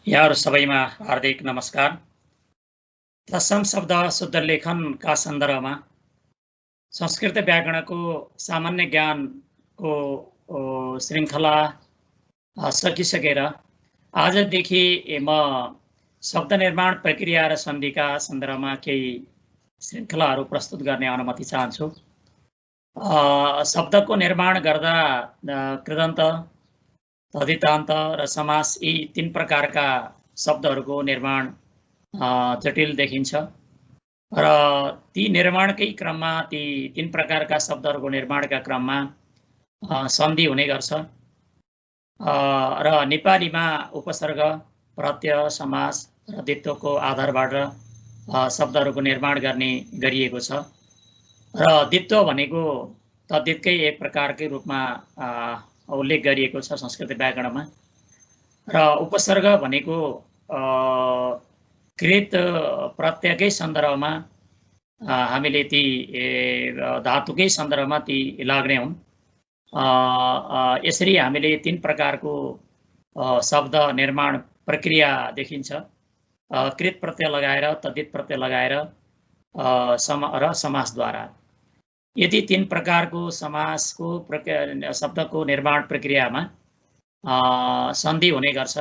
यहाँहरू सबैमा हार्दिक नमस्कार। तत्सम शब्द शुद्ध लेखनका सन्दर्भमा संस्कृत व्याकरणको सामान्य ज्ञानको श्रृङ्खला सकिसकेर आजदेखि म शब्द निर्माण प्रक्रिया र सन्धिका सन्दर्भमा केही श्रृङ्खलाहरू प्रस्तुत गर्ने अनुमति चाहन्छु। शब्दको निर्माण गर्दा कृदन्त, तदितान्त र समास यी तीन प्रकारका शब्दहरूको निर्माण जटिल देखिन्छ र ती निर्माणकै क्रममा ती तीन प्रकारका शब्दहरूको निर्माणका क्रममा सन्धि हुने गर्छ र नेपालीमा उपसर्ग, प्रत्यय, समास र द्वित्वको आधारबाट शब्दहरूको निर्माण गर्ने गरिएको छ र द्वित्व भनेको तद्धितकै एक प्रकारकै रूपमा उल्लेख गरिएको छ संस्कृत व्याकरणमा र उपसर्ग भनेको कृत प्रत्ययकै सन्दर्भमा हामीले ती धातुकै सन्दर्भमा ती लाग्ने हुन्। यसरी हामीले तीन प्रकारको शब्द निर्माण प्रक्रिया देखिन्छ। कृत प्रत्यय लगाएर, तद्धित प्रत्यय लगाएर र समासद्वारा। यदि तीन प्रकारको समासको शब्दको निर्माण प्रक्रियामा सन्धि हुने गर्छ,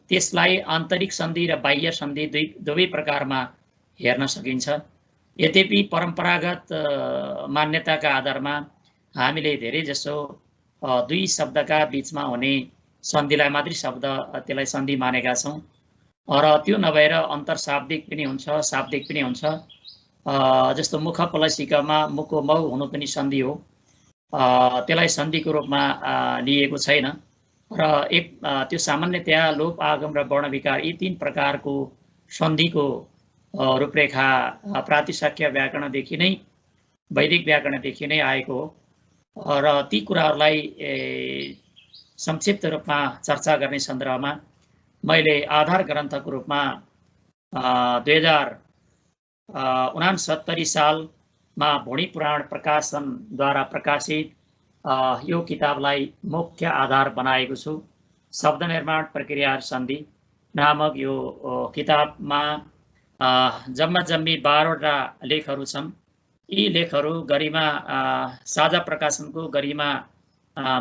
त्यसलाई आन्तरिक सन्धि र बाह्य सन्धि दुवै प्रकारमा हेर्न सकिन्छ। यद्यपि परम्परागत मान्यताका आधारमा हामीले धेरै जसो दुई शब्दका बीचमा हुने सन्धिलाई मात्रै त्यसलाई सन्धि मानेका छौँ र त्यो नभएर अन्तरशाब्दिक पनि हुन्छ, शाब्दिक पनि हुन्छ। जस्तो मुख पलसिकामा मुखको मौ हुनु पनि सन्धि हो, त्यसलाई सन्धिको रूपमा लिएको छैन र त्यो सामान्यतया लोप, आगम र वर्ण विकार यी तीन प्रकारको सन्धिको रूपरेखा प्रातिशाख्य व्याकरणदेखि नै, वैदिक व्याकरणदेखि नै आएको हो र ती कुराहरूलाई संक्षिप्त रूपमा चर्चा गर्ने सन्दर्भमा मैले आधार ग्रन्थको रूपमा 2069 सालमा भुणी पुराण प्रकाशनद्वारा प्रकाशित यो किताबलाई मुख्य आधार बनाएको छु। शब्द निर्माण प्रक्रिया सन्धि नामक यो किताबमा जम्मी 12वटा लेखहरू छन्। यी लेखहरू गरिमा साझा प्रकाशनको गरिमा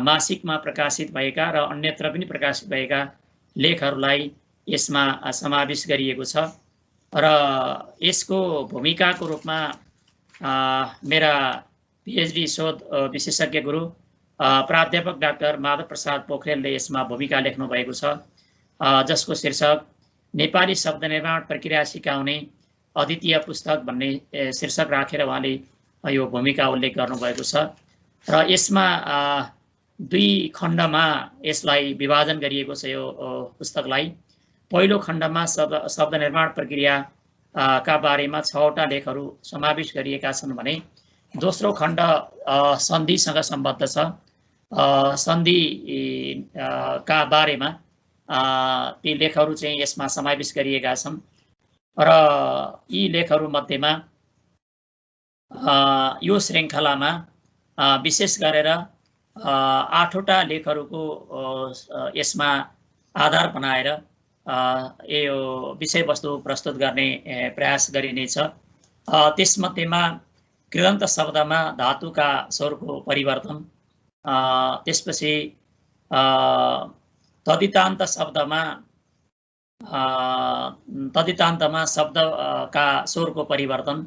मासिकमा प्रकाशित भएका र अन्यत्र पनि प्रकाशित भएका लेखहरूलाई यसमा समावेश गरिएको छ र यसको भूमिकाको रूपमा मेरा पिएचडी शोध विशेषज्ञ गुरु प्राध्यापक डाक्टर माधव प्रसाद पोखरेलले यसमा भूमिका लेख्नु भएको छ, जसको शीर्षक नेपाली शब्द निर्माण प्रक्रिया सिकाउने अद्वितीय पुस्तक भन्ने शीर्षक राखेर उहाँले यो भूमिका उल्लेख गर्नुभएको छ र यसमा दुई खण्डमा यसलाई विभाजन गरिएको छ। यो पुस्तकलाई पहिलो खण्डमा शब्द निर्माण प्रक्रिया का बारेमा 6वटा लेखहरू समावेश गरिएका छन् भने दोस्रो खण्ड सन्धिसँग सम्बद्ध छ। सन्धि का बारेमा ती लेखहरू चाहिँ यसमा समावेश गरिएका छन् र यी लेखहरू मध्येमा यो श्रृङ्खलामा विशेष गरेर 8वटा लेखहरूको यसमा आधार बनाएर यो विषयवस्तु प्रस्तुत गर्ने प्रयास गरिनेछ। त्यसमध्येमा कृदन्त शब्दमा धातुका स्वरको परिवर्तन, त्यसपछि तदितान्तमा शब्दका स्वरको परिवर्तन,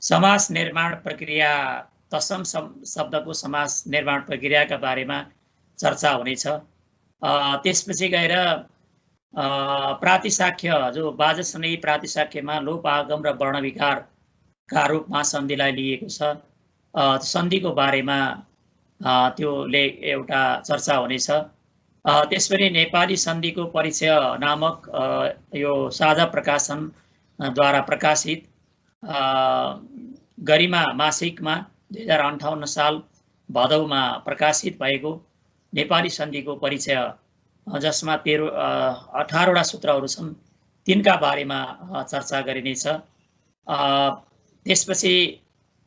समास निर्माण प्रक्रिया, तत्सम शब्दको समास निर्माण प्रक्रियाका बारेमा चर्चा हुनेछ। त्यसपछि गएर प्रातिशाख्य जो बाजसनै प्रातिशाख्यमा लोप, आगम र वर्ण विकारका रूपमा सन्धिलाई लिएको छ, सन्धिको बारेमा त्यो एउटा चर्चा हुनेछ। त्यसपछि नेपाली सन्धिको परिचय नामक यो साझा प्रकाशनद्वारा प्रकाशित गरिमा मासिकमा 2058 साल भदौमा प्रकाशित भएको नेपाली सन्धिको परिचय, जसमा 18वटा सूत्रहरू छन्, तिनका बारेमा चर्चा गरिनेछ। त्यसपछि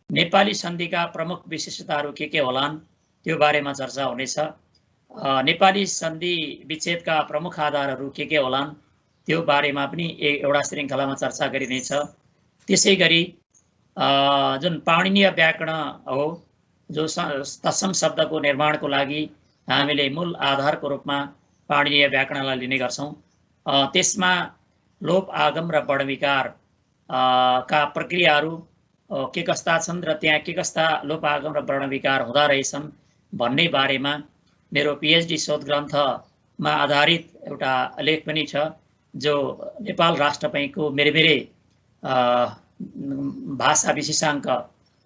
नेपाली सन्धिका प्रमुख विशेषताहरू के होलान् त्यो बारेमा चर्चा हुनेछ नेपाली सन्धि विच्छेदका प्रमुख आधारहरू के होलान् त्यो बारेमा पनि एउटा श्रृङ्खलामा चर्चा गरिनेछ। त्यसै गरी जुन पाणिनीय व्याकरण हो, जो तत्सम शब्दको निर्माणको लागि हामीले मूल आधारको रूपमा पाणिनीय व्याकरणलाई लिने गर्छौँ। त्यसमा लोप, आगम र वर्णविकार का प्रक्रियाहरू के कस्ता छन् र त्यहाँ के कस्ता लोप, आगम र वर्णविकार हुँदा रहेछन् भन्ने बारेमा मेरो पिएचडी शोध ग्रन्थमा आधारित एउटा लेख पनि छ, जो नेपाल राष्ट्र बैंकको मेरे भाषा विशेषाङ्क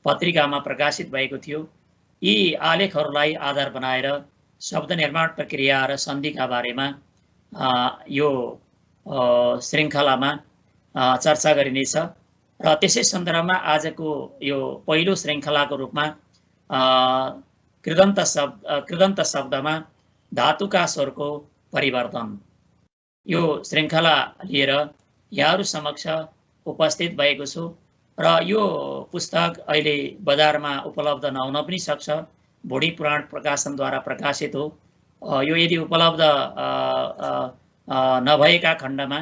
पत्रिकामा प्रकाशित भएको थियो। यी आलेखहरूलाई आधार बनाएर शब्द निर्माण प्रक्रिया र सन्धिका बारेमा यो श्रृङ्खलामा चर्चा गरिनेछ र त्यसै सन्दर्भमा आजको यो पहिलो श्रृङ्खलाको रूपमा कृदन्त शब्दमा धातुका स्वरको परिवर्तन यो श्रृङ्खला लिएर यहाँहरू समक्ष उपस्थित भएको छु। र यो पुस्तक अहिले बजारमा उपलब्ध नहुन पनि सक्छ, भोडी पुराण प्रकाशनद्वारा प्रकाशित हो। यो यदि उपलब्ध नभएका खण्डमा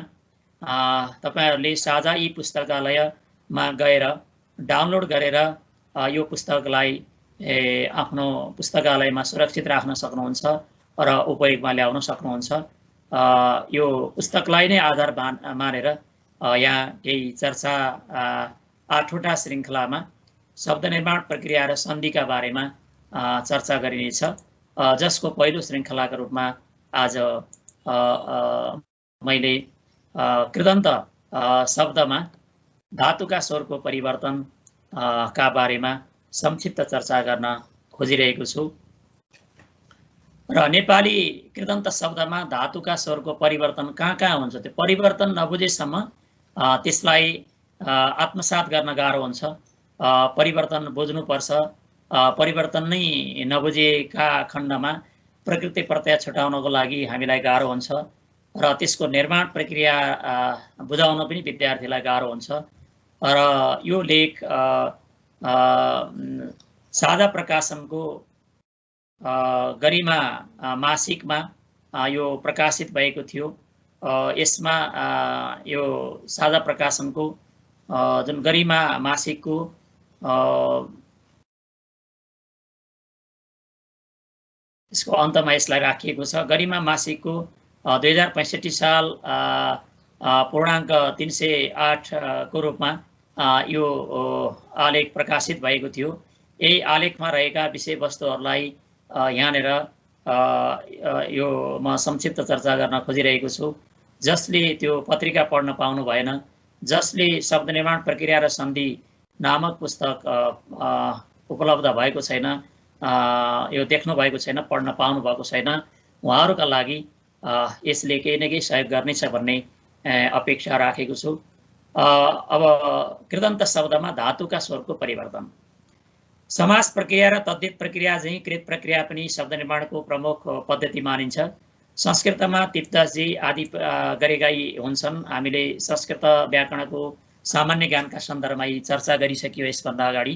तपाईहरुले साझा ई पुस्तकालयमा गएर डाउनलोड गरेर यो पुस्तकलाई आफ्नो पुस्तकालयमा सुरक्षित राख्न सक्नुहुन्छ र उपयोगमा ल्याउन सक्नुहुन्छ। यो पुस्तकलाई नै आधार मानेर यहाँ केही चर्चा 8वटा श्रृङ्खलामा शब्द निर्माण प्रक्रिया र सन्धिका बारेमा चर्चा गरिनेछ, जसको पहिलो श्रृङ्खलाका रूपमा आज मैले कृदन्त शब्दमा धातुका स्वरको परिवर्तन का बारेमा संक्षिप्त चर्चा गर्न खोजिरहेको छु। र नेपाली कृदन्त शब्दमा धातुका स्वरको परिवर्तन कहाँ हुन्छ, त्यो परिवर्तन नबुझेसम्म त्यसलाई आत्मसात गर्न गाह्रो हुन्छ। परिवर्तन बुझ्नुपर्छ। परिवर्तन नै नबुझेका खण्डमा प्रकृति प्रत्यय छुटाउनको लागि हामीलाई गाह्रो हुन्छ र त्यसको निर्माण प्रक्रिया बुझाउन पनि विद्यार्थीलाई गाह्रो हुन्छ। र यो लेख साझा प्रकाशनको गरिमा मासिकमा यो प्रकाशित भएको थियो। यसमा यो साझा प्रकाशनको जुन गरिमा मासिकको यसको अन्तमा यसलाई राखिएको छ। गरिमा मासिकको 2065 साल पूर्णाङ्क 308 को रूपमा यो आलेख प्रकाशित भएको थियो। यही आलेखमा रहेका विषयवस्तुहरूलाई यहाँनिर यो म संक्षिप्त चर्चा गर्न खोजिरहेको छु। जसले त्यो पत्रिका पढ्न पाउनु भएन, जसले शब्द निर्माण प्रक्रिया र सन्धि नामक पुस्तक उपलब्ध भएको छैन, यो देख्नु भएको छैन, पढ्न पाउनु भएको छैन, उहाँहरूका लागि यसले केही न केही सहयोग गर्नेछ भन्ने अपेक्षा राखेको छु। अब कृदन्त शब्दमा धातुका स्वरको परिवर्तन। समास प्रक्रिया र तद्धित प्रक्रिया चाहिँ कृत प्रक्रिया पनि शब्द निर्माणको प्रमुख पद्धति मानिन्छ। संस्कृतमा तिप्तजी आदि गरेका हुन्छन्। हामीले संस्कृत व्याकरणको सामान्य ज्ञानका सन्दर्भमा यी चर्चा गरिसकियो यसभन्दा अगाडि।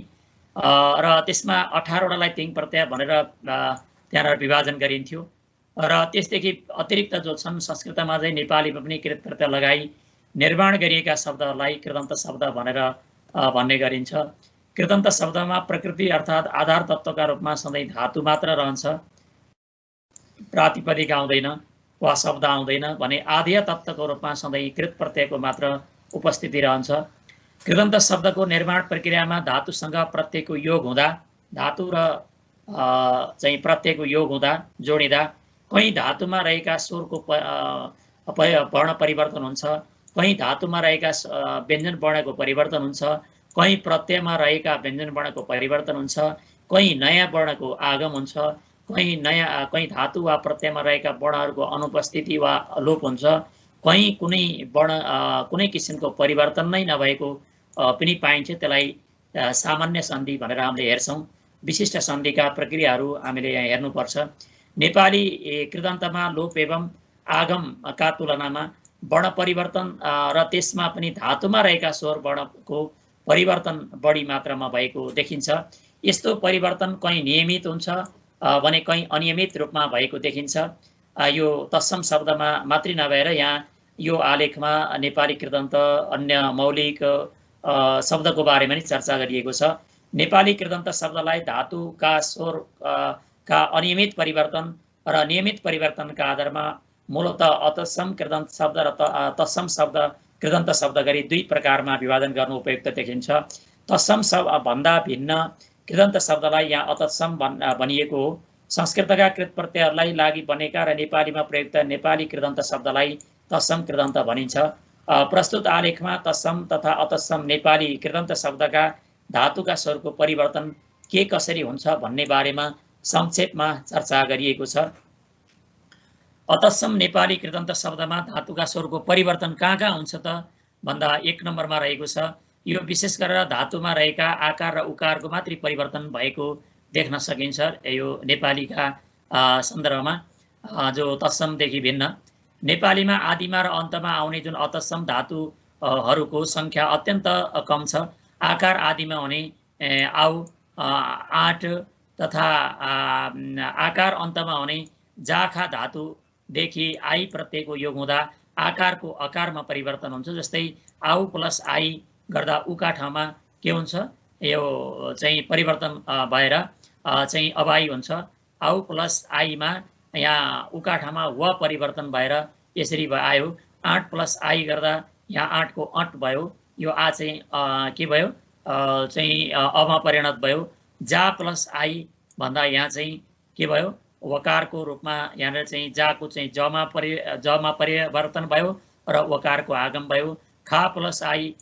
र त्यसमा 18वटालाई तिङ प्रत्यय भनेर त्यहाँबाट विभाजन गरिन्थ्यो। र त्यसदेखि अतिरिक्त जो छन् संस्कृतमा चाहिँ नेपालीमा पनि कृत प्रत्यय लगाई निर्माण गरिएका शब्दहरूलाई कृदन्त शब्द भनेर भन्ने गरिन्छ। कृदन्त शब्दमा प्रकृति अर्थात् आधार तत्त्वका रूपमा सधैँ धातु मात्र रहन्छ, प्रातिपदिक आउँदैन वा शब्द आउँदैन भने आधेय तत्त्वको रूपमा सधैँ कृत प्रत्ययको मात्र उपस्थिति रहन्छ। कृदन्त शब्दको निर्माण प्रक्रियामा धातुसँग प्रत्ययको योग हुँदा, धातु र चाहिँ प्रत्ययको योग हुँदा जोडिँदा कहीँ धातुमा रहेका स्वरको वर्ण परिवर्तन हुन्छ, कहीँ धातुमा रहेका व्यञ्जन वर्णको परिवर्तन हुन्छ, कहीँ प्रत्ययमा रहेका व्यञ्जन वर्णको परिवर्तन हुन्छ, कहीँ नयाँ वर्णको आगम हुन्छ, कहीँ धातु वा प्रत्ययमा रहेका वर्णहरूको अनुपस्थिति वा लोप हुन्छ, कहीँ कुनै किसिमको परिवर्तन नै नभएको पनि पाइन्छ। त्यसलाई सामान्य सन्धि भनेर हामीले हेर्छौँ। विशिष्ट सन्धिका प्रक्रियाहरू हामीले यहाँ हेर्नुपर्छ। नेपाली कृदन्तमा लोप एवं आगमका तुलनामा वर्ण परिवर्तन र त्यसमा पनि धातुमा रहेका स्वर वर्णको परिवर्तन बढी मात्रामा भएको देखिन्छ। यस्तो परिवर्तन कहीँ नियमित हुन्छ, भने कहीँ अनियमित रूपमा भएको देखिन्छ। यो तत्सम शब्दमा मात्रै नभएर यहाँ यो आलेखमा नेपाली कृदन्त अन्य मौलिक शब्दको बारेमा नि चर्चा गरिएको छ। नेपाली कृदन्त शब्दलाई धातुका स्वर का अनियमित परिवर्तन र नियमित परिवर्तनका आधारमा मूलतः अतत्सम कृदन्त शब्द र तत्सम शब्द कृदन्त शब्द गरी दुई प्रकारमा विभाजन गर्नु उपयुक्त देखिन्छ। तत्सम शब्द भन्दा भिन्न कृदन्त शब्दलाई यहाँ अतत्सम भनिएको हो। संस्कृतका कृत प्रत्ययहरूलाई लागि बनेका र नेपालीमा प्रयुक्त नेपाली कृदन्त शब्दलाई तत्सम कृदन्त भनिन्छ। प्रस्तुत आलेखमा तत्सम तथा अतत्सम नेपाली कृदन्त शब्दका धातुका स्वरको परिवर्तन के कसरी हुन्छ भन्ने बारेमा संक्षेपमा चर्चा गरिएको छ। अतत्सम नेपाली कृदन्त शब्दमा धातुका स्वरको परिवर्तन कहाँ हुन्छ त भन्दा 1 नम्बरमा रहेको छ। यो विशेष गरेर धातुमा रहेका आकार र उकारको मात्रै परिवर्तन भएको देख्न सकिन्छ। यो नेपालीका सन्दर्भमा जो तत्समदेखि भिन्न। नेपालीमा आदिमा र अन्तमा आउने जुन अतत्सम धातुहरूको सङ्ख्या अत्यन्त कम छ। आकार आदिमा हुने आउ 8 तथा आकार अन्तमा हुने जाखा धातुदेखि आई प्रत्ययको योग हुँदा आकारको अकारमा परिवर्तन हुन्छ। जस्तै आउ प्लस आई गर्दा उका ठाउँमा के हुन्छ, यो चाहिँ परिवर्तन भएर चाहिँ अबाई हुन्छ। आउ प्लस आईमा यहाँ उका ठाउँमा व परिवर्तन भएर यसरी आयो। 8 प्लस आई गर्दा यहाँ 8 को 8 भयो। यो आ चाहिँ के भयो चाहिँ अमा परिणत भयो। जा प्लस आई भन्दा यहाँ चाहिँ के भयो, वकारको रूपमा यहाँनिर चाहिँ जाको चाहिँ जमा परिवर्तन भयो र वकारको आगम भयो। खा प्लस आई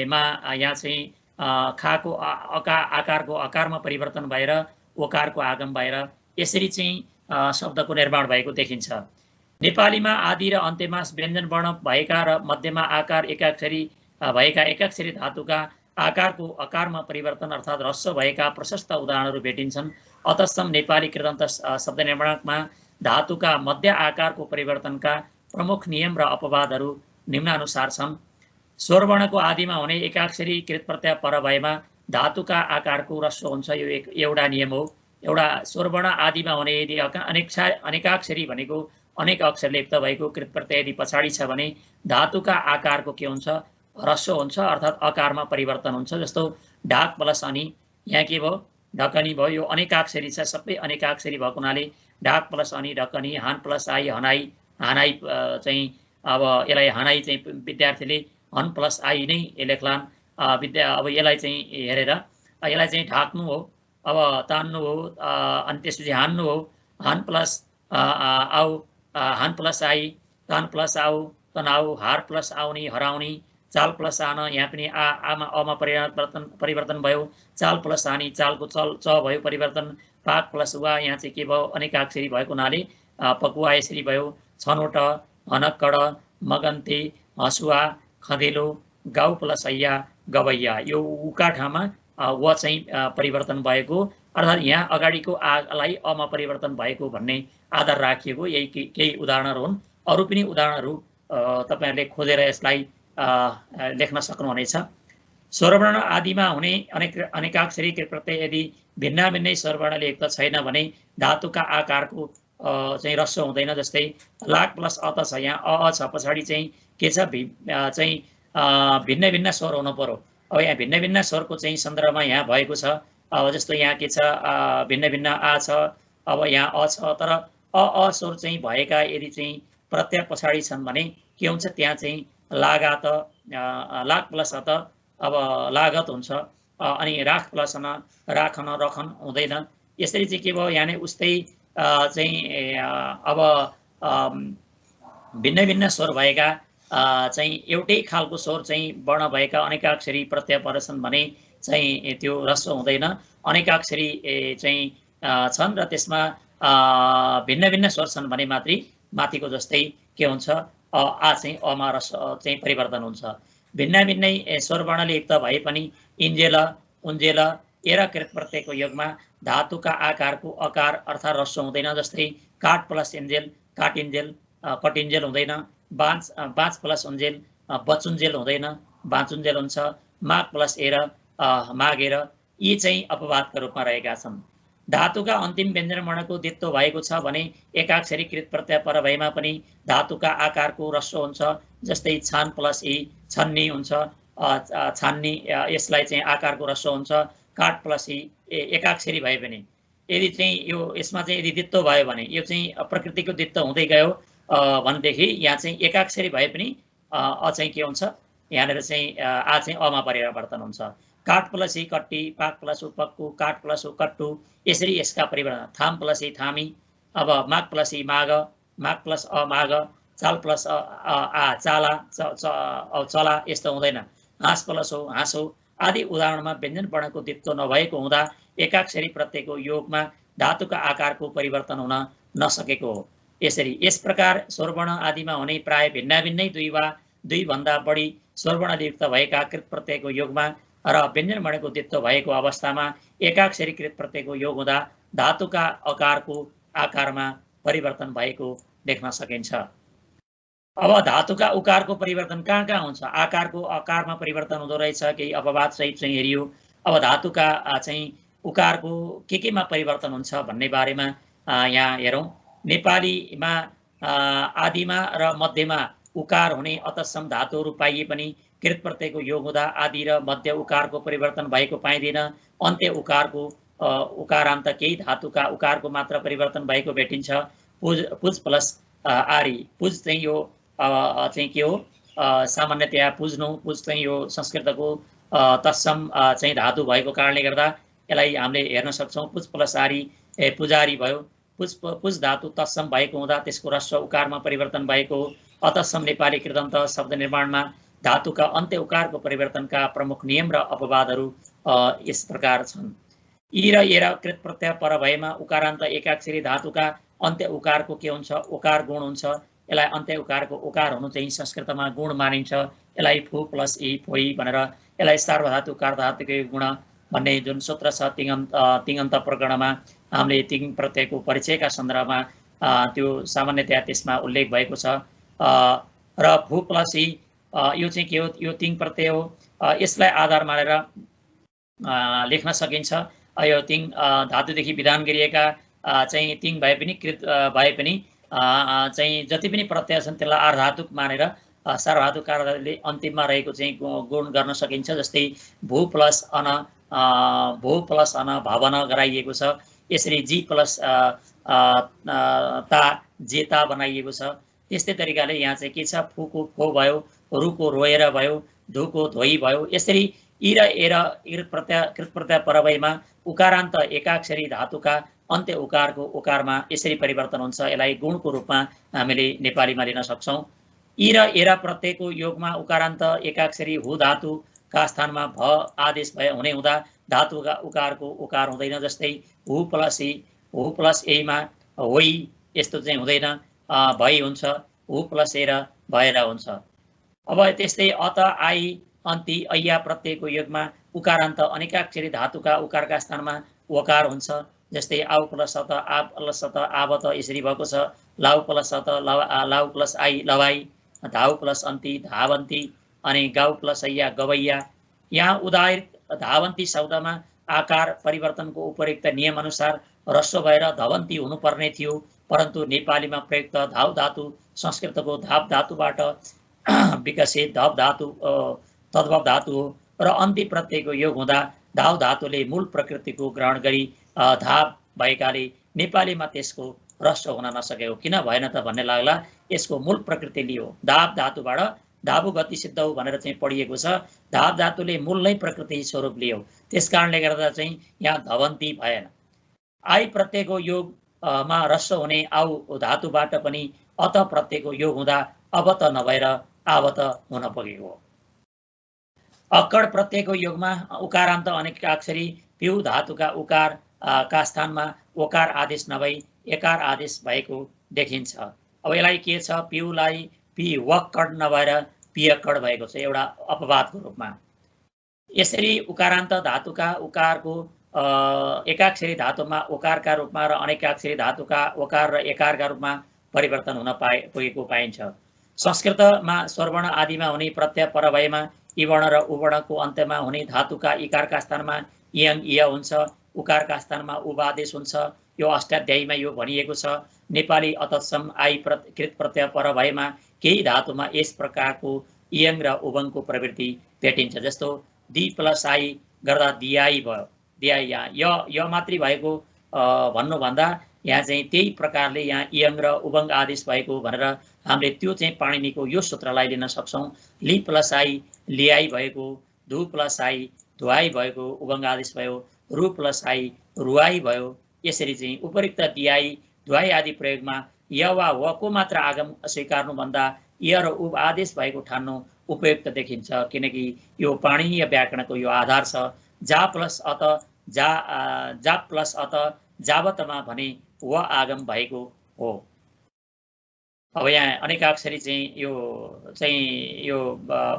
मा यहाँ चाहिँ खाको आकारको अकारमा परिवर्तन भएर वकारको आगम भएर यसरी चाहिँ शब्दको निर्माण भएको देखिन्छ। नेपालीमा आदि र अन्त्यमा व्यञ्जन वर्ण भएका र मध्यमा आकार एकाक्षरी भएका एकाक्षरी धातुका आकारको अकारमा परिवर्तन अर्थात् ह्रस्व भएका प्रशस्त उदाहरणहरू भेटिन्छन्। अतत्सम नेपाली कृदन्त शब्द निर्माणमा धातुका मध्य आकारको परिवर्तनका प्रमुख नियम र अपवादहरू निम्नानुसार छन्। स्वरवर्णको आदिमा हुने एकाक्षरी कृत प्रत्यय पर भएमा धातुका आकारको ह्रस्व हुन्छ। यो एउटा नियम हो। एउटा स्वरवर्ण आदिमा हुने यदि अनेकाक्षरी भनेको अनेक अक्षरले युक्त भएको कृत प्रत्यय यदि पछाडि छ भने धातुका आकारको के हुन्छ, ह्रस्व हुन्छ अर्थात् अकारमा परिवर्तन हुन्छ। जस्तो ढाक प्लस अनि यहाँ के भयो, ढकनी भयो। यो अनेकाक्षरी छ, सबै अनेकाक्षरी भएको हुनाले ढाक प्लस अनि ढकनी। हान प्लस आई हनाई। हानाई चाहिँ अब यसलाई हनाई चाहिँ विद्यार्थीले हन प्लस आई नै लेख्लान्। अब यसलाई चाहिँ हेरेर यसलाई चाहिँ ढाक्नु हो, अब तान्नु हो, अनि त्यसपछि हान्नु हो। हान प्लस आउ, हान प्लस आई, तान प्लस आउ, तनाउ। हार प्लस आउने, हराउने। चाल प्लस आन, यहाँ पनि आमा अमा परिवर्तन भयो। चाल प्लस हानी, चालको चल च भयो परिवर्तन। पाक प्लस वा, यहाँ चाहिँ के भयो, अनेकाक्षरी भएको हुनाले पकुवा यसरी भयो। छनोट, हनक्कड, मगन्ते, हसुवा, खँदेलो। गाउँ प्लस हैया, गवैया। यो उका ठाउँमा व चाहिँ परिवर्तन भएको अर्थात् यहाँ अगाडिको आलाई अमा परिवर्तन भएको भन्ने आधार राखिएको यही केही उदाहरणहरू हुन्। अरू पनि उदाहरणहरू तपाईँहरूले खोजेर यसलाई लेख्न सक्नुहुनेछ। स्वरवर्ण आदिमा हुने अनेकाक्षरी कृत प्रत्यय यदि भिन्नै स्वरवर्णले युक्त छैन भने धातुका आकारको चाहिँ ह्रस्व हुँदैन। जस्तै लाग प्लस अत छ, यहाँ अ छ, पछाडि चाहिँ के छ, चाहिँ भिन्न स्वर हुनु पर्यो। अब यहाँ भिन्न स्वरको चाहिँ सन्दर्भमा यहाँ भएको छ। अब जस्तो यहाँ के छ, भिन्न आ छ, अब यहाँ अ छ, तर अ स्वर चाहिँ भएका यदि चाहिँ प्रत्यय पछाडि छन् भने के हुन्छ, त्यहाँ चाहिँ लागात, लाग प्लस अत अब लागत हुन्छ। अनि राख प्लस न, राखन, रखन हुँदैन। यसरी चाहिँ के भयो, यहाँ उस्तै चाहिँ अब भिन्न स्वर भएका चाहिँ एउटै खालको स्वर चाहिँ वर्ण भएका अनेकाक्षरी प्रत्यय पर्छन् भने चाहिँ त्यो ह्रस्व हुँदैन। अनेकाक्षरी चाहिँ छन् र त्यसमा भिन्न स्वर छन् भने मात्रै माथिको जस्तै के हुन्छ, आ चाहिँ अमा ह्रस्व चाहिँ परिवर्तन हुन्छ। भिन्नै स्वरवर्णले युक्त भए पनि इन्जेल, उन्जेल, एरा कृत प्रत्ययको योगमा धातुका आकारको अकार अर्थात् ह्रस्व हुँदैन। जस्तै काट प्लस इन्जेल, काटिन्जेल, कटिन्जेल हुँदैन। बाँच प्लस उन्जेल, बचुन्जेल हुँदैन, बाँचुन्जेल हुन्छ। माग प्लस एर, मागेर। यी चाहिँ अपवादका रूपमा रहेका छन्। धातुका अन्तिम व्यञ्जन वर्णको दित्तो भएको छ भने एकाक्षरी कृत प्रत्यय पर भएमा पनि धातुका आकारको ह्रस्व हुन्छ। जस्तै छान प्लस ई छन्नी हुन्छ, छान्नी यसलाई चाहिँ आकारको ह्रस्व हुन्छ। काट प्लस ई एकाक्षरी भए पनि यदि चाहिँ यो यसमा चाहिँ यदि दित्तो भयो भने यो चाहिँ प्रकृतिको दित्तो हुँदै गयो भनेदेखि यहाँ चाहिँ एकाक्षरी भए पनि अ चाहिँ के हुन्छ, यहाँनिर चाहिँ आ चाहिँ अमा परिवर्तन हुन्छ। काट प्लस ई कट्टी, पाक प्लस उ पक्कु, काट प्लस उ कट्टु, यसरी यसका परिवर्तन। थाम प्लस ई थामी, अब माग प्लस ई माग, माग प्लस अ माग, चाल प्लस आ चाला, चला यस्तो हुँदैन। हाँस प्लस हो हाँसो आदि उदाहरणमा व्यञ्जन वर्णको दित्तो नभएको हुँदा एकाक्षरी प्रत्ययको योगमा धातुका आकारको परिवर्तन हुन नसकेको हो। यसरी यस प्रकार स्वरवर्ण आदिमा हुने प्राय भिन्नाभिन्नै दुई वा दुई भन्दा बढी स्वरवर्णयुक्त भएका कृत प्रत्ययको योगमा र व्यञ्जन वर्णको दित्तो भएको अवस्थामा एकाक्षरी कृत प्रत्ययको योग हुँदा धातुका आकारको आकारमा परिवर्तन भएको देख्न सकिन्छ। अब धातुका उकारको परिवर्तन कहाँ कहाँ हुन्छ? आकारको आकारमा परिवर्तन हुँदो रहेछ, केही अपवाद सहित चाहिँ हेरियो। अब धातुका चाहिँ उकारको केमा परिवर्तन हुन्छ भन्ने बारेमा यहाँ हेरौँ। नेपालीमा आदिमा र मध्यमा उकार हुने अतत्सम धातुहरू पाइए पनि कृत प्रत्ययको योग हुँदा आदि र मध्य उकारको परिवर्तन भएको पाइँदैन। अन्त्य उकारको उकारान्त केही धातुका उकारको मात्र परिवर्तन भएको भेटिन्छ। पुज प्लस आरी, पुज चाहिँ यो चाहिँ के हो, सामान्यतया पुज्नु, पुज चाहिँ यो संस्कृतको तत्सम चाहिँ धातु भएको कारणले गर्दा यसलाई हामीले हेर्न सक्छौँ। पुज प्लस आरी पुजारी भयो। पुज धातु तत्सम भएको हुँदा त्यसको ह्रस्व उकारमा परिवर्तन भएको हो। अतत्सम नेपाली कृदन्त शब्द निर्माणमा धातुका अन्त्य उकारको परिवर्तनका प्रमुख नियम र अपवादहरू यस प्रकार छन्। ई र ए र कृत प्रत्यय पर भएमा उकारान्त एकाक्षरी धातुका अन्त्य उकारको के हुन्छ, उकार गुण हुन्छ। यसलाई अन्त्य उकारको उकार हुनु चाहिँ संस्कृतमा गुण मानिन्छ। यसलाई फु प्लस ई फोई भनेर यसलाई सार्वधातु कार्धातुकै गुण भन्ने जुन सूत्र छ तिङन्त प्रकरणमा हामीले तिङ प्रत्ययको परिचयका सन्दर्भमा त्यो सामान्यतया त्यसमा उल्लेख भएको छ। र फु प्लस ई यो चाहिँ के हो, यो तिङ प्रत्यय हो। यसलाई आधार मानेर लेख्न सकिन्छ। यो तिङ धातुदेखि विधान गरिएका चाहिँ तिङ भए पनि कृत भए पनि चाहिँ जति पनि प्रत्यय छन् त्यसलाई आर्धातुक मानेर सार्वधातुक कार्धातुले अन्तिममा रहेको चाहिँ गुण गर्न सकिन्छ। जस्तै भू प्लस अन भवन गराइएको छ। यसरी जी प्लस ता जेता बनाइएको छ। त्यस्तै तरिकाले यहाँ चाहिँ के छ, फुको फो भयो, रुको रोएर भयो, धुको धोइ भयो। यसरी ई र ए र कृत प्रत्यय परवैमा उकारान्त एकाक्षरी धातुका अन्त्य उकारको उकारमा यसरी परिवर्तन हुन्छ। यसलाई गुणको रूपमा हामीले नेपालीमा लिन सक्छौँ। ई र ए र प्रत्ययको योगमा उकारान्त एकाक्षरी हु धातुका स्थानमा भ आदेश भए हुने हुँदा धातुका उकारको उकार हुँदैन। जस्तै हु प्लस एमा होइ यस्तो चाहिँ हुँदैन, भई हुन्छ। हु प्लस ए र भएर हुन्छ। अब त्यस्तै अत आई अन्ति ऐया प्रत्ययको योगमा उकारान्त अनेकाक्षरी धातुका उकारका स्थानमा वकार हुन्छ। जस्तै आउ प्लस अत आ प्लस अत आवत यसरी भएको छ। लाउ प्लस अत लाउ प्लस आई लवाई, धाउ प्लस अन्ति धावन्ती, अनि गाउ प्लस ऐया गवैया। यहाँ उदाहरित धावन्ती शब्दमा आकार परिवर्तनको उपयुक्त नियम अनुसार ह्रस्व भएर धवन्ती हुनुपर्ने थियो, परन्तु नेपालीमा प्रयुक्त धाउ धातु संस्कृतको धाप धातुबाट विकसित धप धातु तद्भव धातु हो र अन्ति प्रत्ययको योग हुँदा धाउ धातुले मूल प्रकृतिको ग्रहण गरी धाप भएकाले नेपालीमा त्यसको ह्रस्व हुन नसकेको किन भएन त भन्ने लाग्ला। यसको मूल प्रकृति लियो, धाप धातुबाट धाबु गति सिद्ध हो भनेर चाहिँ पढिएको छ। धाप धातुले मूल नै प्रकृति स्वरूप लियो, त्यस कारणले गर्दा चाहिँ यहाँ धवन्ती भएन। आई प्रत्ययको योगमा ह्रस्व हुने आउ धातुबाट पनि अत प्रत्ययको योग हुँदा अवत नभएर आवत हुन पुगेको। अक्कड प्रत्ययको योगमा उकारान्त अनेकाक्षरी पिउ धातुका उकार का स्थानमा ओकार आदेश नभई एकार आदेश भएको देखिन्छ। अब यसलाई के छ, पिउलाई पि वक्कड नभएर पियक्कड भएको छ एउटा अपवादको रूपमा। यसरी उकारान्त धातुका उकारको एकाक्षरी धातुमा ओकारका रूपमा र अनेकाक्षरी धातुका ओकार र एकारका रूपमा परिवर्तन हुन पुगेको पाइन्छ। संस्कृतमा स्वरवर्ण आदिमा हुने प्रत्यय पर भएमा इवर्ण र उवर्णको अन्त्यमा हुने धातुका इकारका स्थानमा इयङ इय हुन्छ। उकारका स्थानमा उब आदेश हुन्छ। यो अष्टाध्यायीमा यो भनिएको छ। नेपाली अतत्सम आई कृत प्रत्यय पर भएमा केही धातुमा यस प्रकारको इयङ र उबङको प्रवृत्ति भेटिन्छ। जस्तो दि प्लस आई गर्दा दिआई भयो, दिआई। यहाँ य मात्रै भएको भन्नुभन्दा यहाँ चाहिँ त्यही प्रकारले यहाँ इयङ र उबङ आदेश भएको भनेर हामीले त्यो चाहिँ पाणिनीको यो सूत्रलाई लिन सक्छौँ। लि प्लस आई लिआई भएको, धु प्लस आई धुवाई भएको उबङ आदेश भयो, रु प्लस आई रुवाई भयो। यसरी चाहिँ उपयुक्त दिआई धुवाई आदि प्रयोगमा य वा वको मात्र आगम स्वीकार्नुभन्दा य र उब आदेश भएको ठान्नु उपयुक्त देखिन्छ, किनकि यो पाणिनीय व्याकरणको यो आधार छ। जा प्लस अत जा प्लस अत जावतमा भने व आगम भएको हो। अब यहाँ अनेकाक्षरी चाहिँ यो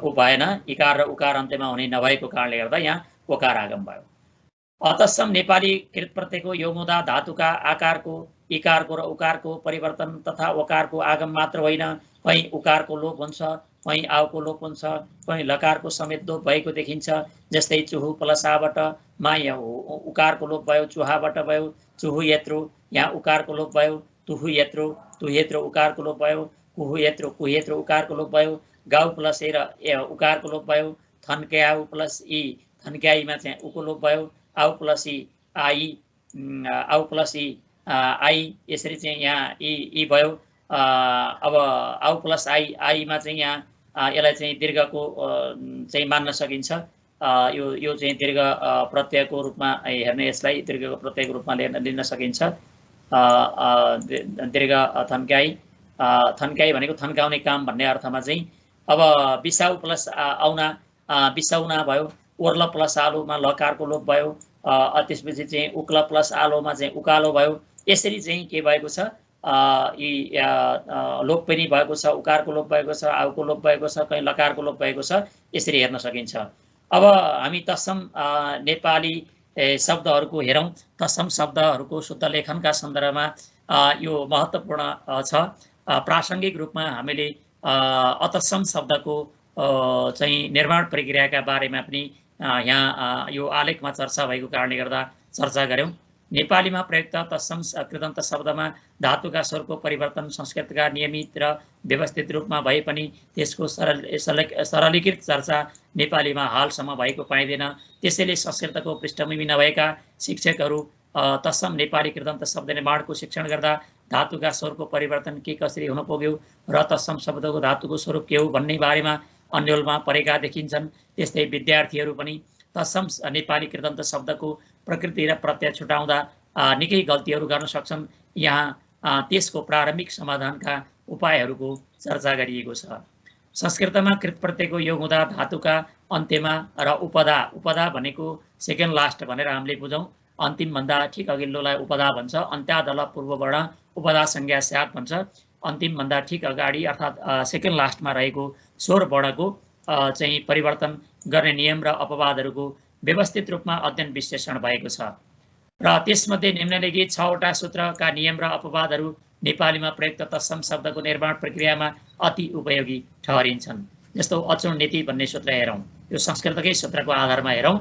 उ भएन, इकार र उकार अन्त्यमा हुने नभएको कारणले गर्दा यहाँ ओकार आगम भयो। अतस्सम नेपाली कृत प्रत्ययको यो हुँदा धातुका आकारको इकारको र उकारको परिवर्तन तथा ओकारको आगम मात्र होइन, कहीँ उकारको लोप हुन्छ, कहीँ आवको लोप हुन्छ, कहीँ लकारको समेत लोप भएको देखिन्छ। जस्तै चुहु प्लस आबाट मा यहाँ उकारको लोप भयो, चुहाबाट भयो, चुहु यत्रो, यहाँ उकारको लोप भयो, तुहु यत्रो, तुहेत्रो उकारको लोप भयो, कुहु यत्रो, कुहेत्रो उकारको लोप भयो, गाउ प्लस ए उकारको लोप भयो, थन्क्याउ प्लस ई, थन्क्याईमा चाहिँ उको लोप भयो, आउ प्लस ई आई, आउ प्लस ई आई, यसरी चाहिँ यहाँ ई भयो। अब आउ प्लस आईमा चाहिँ यहाँ यसलाई चाहिँ दीर्घको चाहिँ मान्न सकिन्छ। यो चाहिँ दीर्घ प्रत्ययको रूपमा हेर्ने, यसलाई दीर्घको प्रत्ययको रूपमा लिन सकिन्छ। दीर्घ थन्क्याई भनेको थन्काउने काम भन्ने अर्थमा चाहिँ। अब बिसाउ प्लस आउना बिसाउना भयो, ओर्ल प्लस आलोमा लकारको लोप भयो, त्यसपछि चाहिँ उक्ल प्लस आलोमा चाहिँ उकालो भयो। यसरी चाहिँ के भएको छ, यी लोप पनि भएको छ, उकारको लोप भएको छ, आवको लोप भएको छ, कहीँ लकारको लोप भएको छ, यसरी हेर्न सकिन्छ। अब हामी तत्सम नेपाली शब्दहरूको हेरौँ। तत्सम शब्दहरूको शुद्ध लेखनका सन्दर्भमा यो महत्त्वपूर्ण छ। प्रासङ्गिक रूपमा हामीले अतत्सम शब्दको चाहिँ निर्माण प्रक्रियाका बारेमा पनि यहाँ यो आलेखमा चर्चा भएको कारणले गर्दा चर्चा गऱ्यौँ। नेपालीमा प्रयुक्त तत्सम कृदन्त शब्दमा धातुका स्वरको परिवर्तन संस्कृतका नियमित र व्यवस्थित रूपमा भए पनि त्यसको सरलीकृत चर्चा नेपालीमा हालसम्म भएको पाइँदैन। त्यसैले संस्कृतको पृष्ठभूमि नभएका शिक्षकहरू तत्सम नेपाली कृदन्त शब्द निर्माणको शिक्षण गर्दा धातुका स्वरको परिवर्तन के कसरी हुन पुग्यो र तत्सम शब्दको धातुको स्वरूप के हो भन्ने बारेमा अन्यलमा परेका देखिन्छन्। त्यस्तै विद्यार्थीहरू पनि तत्सम नेपाली कृदन्त शब्दको प्रकृति र प्रत्यय छुटाउँदा निकै गल्तीहरू गर्न सक्छन्। यहाँ त्यसको प्रारम्भिक समाधानका उपायहरूको चर्चा गरिएको छ। संस्कृतमा कृत प्रत्ययको योग हुँदा धातुका अन्त्यमा र उपदा भनेको सेकेन्ड लास्ट भनेर हामीले बुझौँ। अन्तिमभन्दा ठिक अघिल्लोलाई उपदा भन्छ, अन्त्यादल पूर्ववर्ण उपदा संज्ञा स्यात् भन्छ। अन्तिमभन्दा ठिक अगाडि अर्थात् सेकेन्ड लास्टमा रहेको स्वर वर्णको चाहिँ परिवर्तन गर्ने नियम र अपवादहरूको व्यवस्थित रूपमा अध्ययन विश्लेषण भएको छ र त्यसमध्ये निम्नलिखित 6वटा सूत्रका नियम र अपवादहरू नेपालीमा प्रयुक्त तत्सम शब्दको निर्माण प्रक्रियामा अति उपयोगी ठहरिन्छन्। जस्तो अचुण नीति भन्ने सूत्र हेरौँ, यो संस्कृतकै सूत्रको आधारमा हेरौँ।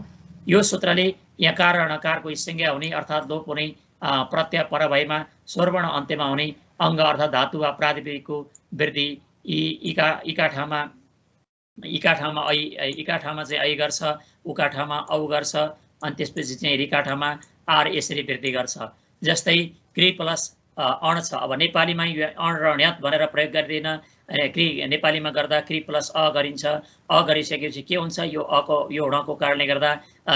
यो सूत्रले यकार र नकारको संज्ञा हुने अर्थात् लोप हुने प्रत्यय पर भएमा स्वरवर्ण अन्त्यमा हुने अङ्ग अर्थात् धातु वा प्रातिपदिकको वृद्धि इका ठाउँमा चाहिँ ऐ गर्छ, उका ठाउँमा औ गर्छ, अनि त्यसपछि चाहिँ रिका ठाउँमा आर यसरी वृद्धि गर्छ। जस्तै क्रि प्लस अण छ। अब नेपालीमा यो अण र ण्यत भनेर प्रयोग गर्दैन, क्रि नेपालीमा गर्दा क्रि प्लस अ गरिन्छ। अ गरिसकेपछि के हुन्छ, यो अको यो णको कारणले गर्दा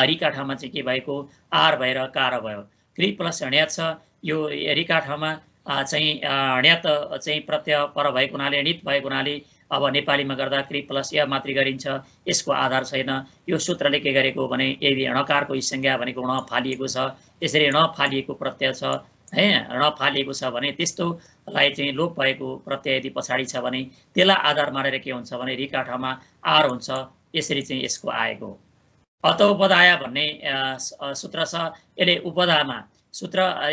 रिका ठाउँमा चाहिँ के भएको आर भएर कार भयो। क्रि प्लस ण्यत छ, यो रिका ठाउँमा चाहिँ ण्यत चाहिँ प्रत्यय पर भएको हुनाले णित भएको हुनाले अब नेपालीमा गर्दा क्रि प्लस य मात्रै गरिन्छ। यसको आधार छैन। यो सूत्रले के गरेको भने यदि णकारको संज्ञा भनेको ण फालिएको छ, यसरी ण फालिएको प्रत्यय छ है, ण फालिएको छ भने त्यस्तोलाई चाहिँ लोप भएको प्रत्यय यदि पछाडि छ भने त्यसलाई आधार मानेर के हुन्छ भने रिका ठाउँमा आर हुन्छ। यसरी चाहिँ यसको आएको अत उपदाय भन्ने सूत्र छ। यसले उपदामा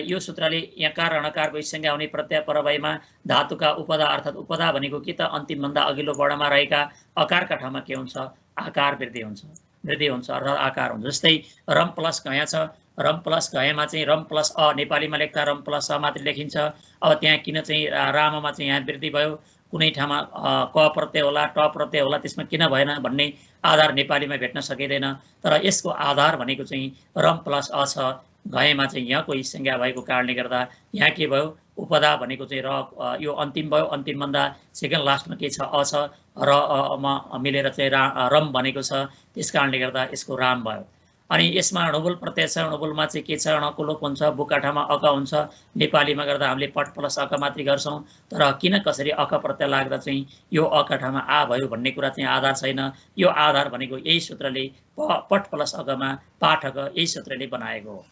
यो सूत्रले यकार र णकारको संज्ञा हुने प्रत्यय पर भएमा धातुका उपदा अर्थात् उपदा भनेको कि त अन्तिमभन्दा अघिल्लो वर्णमा रहेका अकारका ठाउँमा के हुन्छ, आकार वृद्धि हुन्छ अर्थात् आकार हुन्छ। जस्तै रम प्लस यहाँ छ, रम प्लस घयमा चाहिँ रम प्लस अ नेपालीमा लेख्दा रम प्लस अ मात्रै लेखिन्छ। अब त्यहाँ किन चाहिँ राममा चाहिँ यहाँ वृद्धि भयो, कुनै ठाउँमा क प्रत्यय होला ट प्रत्यय होला, त्यसमा किन भएन भन्ने आधार नेपालीमा भेट्न सकिँदैन। तर यसको आधार भनेको चाहिँ रम प्लस अ छ। घयमा चाहिँ यहाँको संज्ञा भएको कारणले गर्दा यहाँ के भयो, उपदा भनेको चाहिँ र यो अन्तिम भयो। अन्तिम भन्दा सेकेन्ड लास्टमा के छ, अ छ, र अमा मिलेर चाहिँ रम भनेको छ, त्यस कारणले गर्दा यसको राम भयो। अनि यसमा णबुल प्रत्यय छ। णबुलमा चाहिँ के छ, णको लोप हुन्छ, बुका ठाउँमा अक हुन्छ। नेपालीमा गर्दा हामीले पट प्लस अक मात्रै गर्छौँ। तर किन कसरी अक प्रत्यय लाग्दा चाहिँ यो अक ठाउँमा आ भयो भन्ने कुरा चाहिँ आधार छैन। यो आधार भनेको यही सूत्रले पट प्लस अकमा पाठक यही सूत्रले बनाएको हो।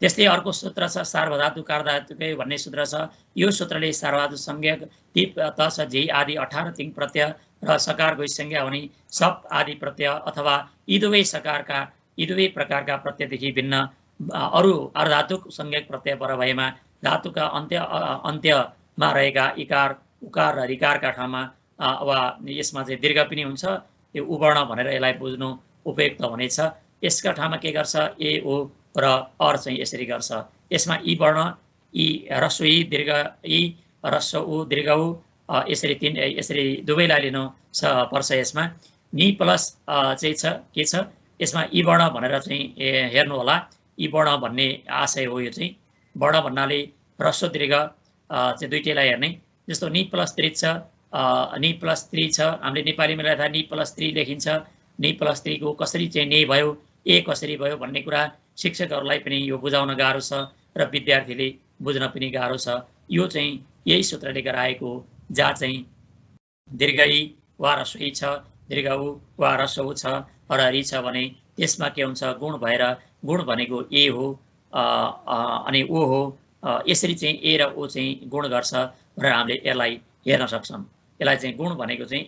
त्यस्तै अर्को सूत्र छ सार्वधातु कार्धातुकै भन्ने सूत्र छ। यो सूत्रले सार्वधातु संज्ञक टिप त छ झी आदि 18 तिङ प्रत्यय र सकारको संज्ञा हुने सप आदि प्रत्यय अथवा यी दुवै प्रकारका प्रत्ययदेखि भिन्न अरू अर्धातुक संज्ञक प्रत्यय पर भएमा धातुका अन्त्यमा रहेका इकार उकार र ऋकारका ठाउँमा वा यसमा चाहिँ दीर्घ पनि हुन्छ। यो उवर्ण भनेर यसलाई बुझ्नु उपयुक्त हुनेछ। यसका ठाउँमा के गर्छ, ए ओ र अर चाहिँ यसरी गर्छ। यसमा ई वर्ण, ई ह्रस्व ई दीर्घ ई ह्रस्व उ दीर्घ उ यसरी दुवैलाई लिनु पर्छ। यसमा नि प्लस चाहिँ छ के छ, यसमा ई वर्ण भनेर चाहिँ हेर्नु होला। ई वर्ण भन्ने आशय हो। यो चाहिँ वर्ण भन्नाले ह्रस्व दीर्घ चाहिँ दुईटैलाई हेर्ने। जस्तो नि प्लस 3 छ, नि प्लस 3 छ, हामीले नेपालीमा लेख्दा नि प्लस 3 लेखिन्छ। नि प्लस 3 को कसरी चाहिँ ने भयो, ए कसरी भयो भन्ने कुरा शिक्षकहरूलाई पनि यो बुझाउन गाह्रो छ र विद्यार्थीले बुझ्न पनि गाह्रो छ। यो चाहिँ यही सूत्रले गराएको, जहाँ चाहिँ दीर्घ ई वा ह्रस्व ई छ, दीर्घ उ वा ह्रस्व उ छ र रि छ भने त्यसमा के हुन्छ, गुण भएर गुण भनेको ए हो अनि ओ हो। यसरी चाहिँ ए र ओ चाहिँ गुण गर्छ भनेर हामीले यसलाई हेर्न सक्छौँ। यसलाई चाहिँ गुण भनेको चाहिँ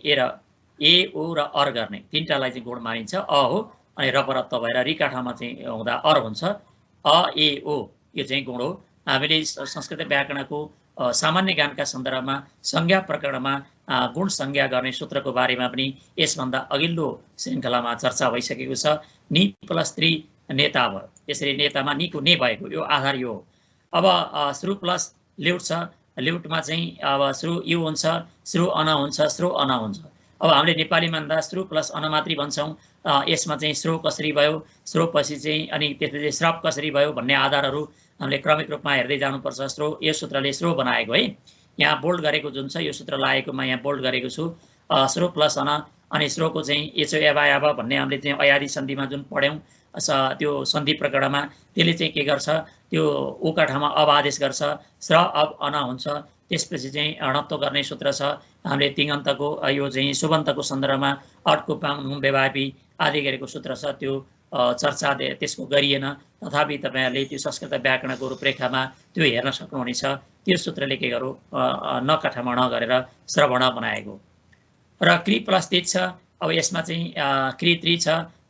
ए ओ र अर गर्ने तिनटालाई चाहिँ गुण मानिन्छ। अ हो अनि र परत्व भएर रिका ठाउँमा चाहिँ हुँदा अर हुन्छ। अ ए ओ यो चाहिँ गुण हो। हामीले संस्कृत व्याकरणको सामान्य ज्ञानका सन्दर्भमा संज्ञा प्रकरणमा गुण संज्ञा गर्ने सूत्रको बारेमा पनि यसभन्दा अघिल्लो श्रृङ्खलामा चर्चा भइसकेको छ। नि प्लस 3 नेता भयो। यसरी नेतामा निको ने भएको यो आधार यो हो। अब श्रु प्लस ल्युट छ। ल्युटमा चाहिँ अब श्रु यु हुन्छ, श्रु अन हुन्छ, श्रु अन हुन्छ। अब हामीले नेपालीमा भन्दा श्रु प्लस अन मात्रै भन्छौँ। यसमा चाहिँ श्रो कसरी भयो, श्रो पछि चाहिँ अनि त्यसपछि श्रप कसरी भयो भन्ने आधारहरू हामीले क्रमिक रूपमा हेर्दै जानुपर्छ। श्रो यो सूत्रले श्रो बनाएको है, यहाँ बोल्ड गरेको जुन छ यो सूत्र लागेकोमा यहाँ बोल्ड गरेको छु। श्रो प्लस अन अनि श्रोको चाहिँ एचो एबा याब भन्ने हामीले चाहिँ अयादि सन्धिमा जुन पढ्यौँ त्यो सन्धि प्रकरणमा त्यसले चाहिँ के गर्छ, त्यो उका ठाउँमा अब आदेश गर्छ, श्र अब अन हुन्छ। त्यसपछि चाहिँ अणत्व गर्ने सूत्र छ। हामीले तिङन्तको यो चाहिँ सुबन्तको सन्दर्भमा अटको पाम नुम व्यवापी आदि गरेको सूत्र छ। त्यो चर्चा त्यसको गरिएन, तथापि तपाईँहरूले त्यो संस्कृत व्याकरणको रूपरेखामा त्यो हेर्न सक्नुहुनेछ। त्यो सूत्रले के गरौँ नकाठामा न गरेर श्रवण बनाएको र क्रि प्लस 3 छ। अब यसमा चाहिँ क्रि 3 छ,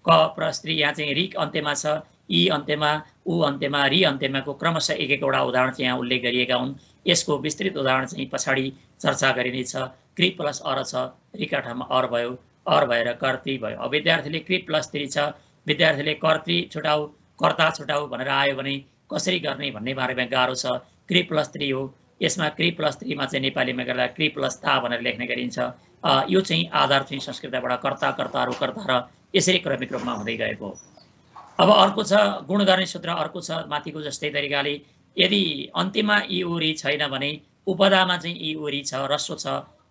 क प्लस 3 यहाँ चाहिँ रिक अन्त्यमा छ, ई अन्त्यमा, उ अन्त्यमा, रि अन्त्यमाको क्रमशः एक एकवटा उदाहरण चाहिँ यहाँ उल्लेख गरिएका हुन्। यसको विस्तृत उदाहरण चाहिँ पछाडि चर्चा गरिनेछ। क्रि प्लस अर छ, रिका ठाउँमा अर भयो, अर भएर कर्त्री भयो। अब विद्यार्थीले क्रि प्लस 3 छ, विद्यार्थीले कर्त्री छुटाउ कर्ता छुटाउ भनेर आयो भने कसरी गर्ने भन्ने बारेमा गाह्रो छ। क्रि प्लस 3 हो। यसमा क्रि प्लस 3 मा चाहिँ नेपालीमा गर्दा क्रि प्लस ता भनेर लेख्ने गरिन्छ। यो चाहिँ आधार चाहिँ संस्कृतबाट कर्ता कर्ताहरू कर्ता र यसरी क्रमिक रूपमा हुँदै गएको। अब अर्को छ गुण गर्ने सूत्र। अर्को छ माथिको जस्तै तरिकाले यदि अन्त्यमा ई उरी छैन भने, उपदामा चाहिँ ई उरी छ, ह्रस्व छ,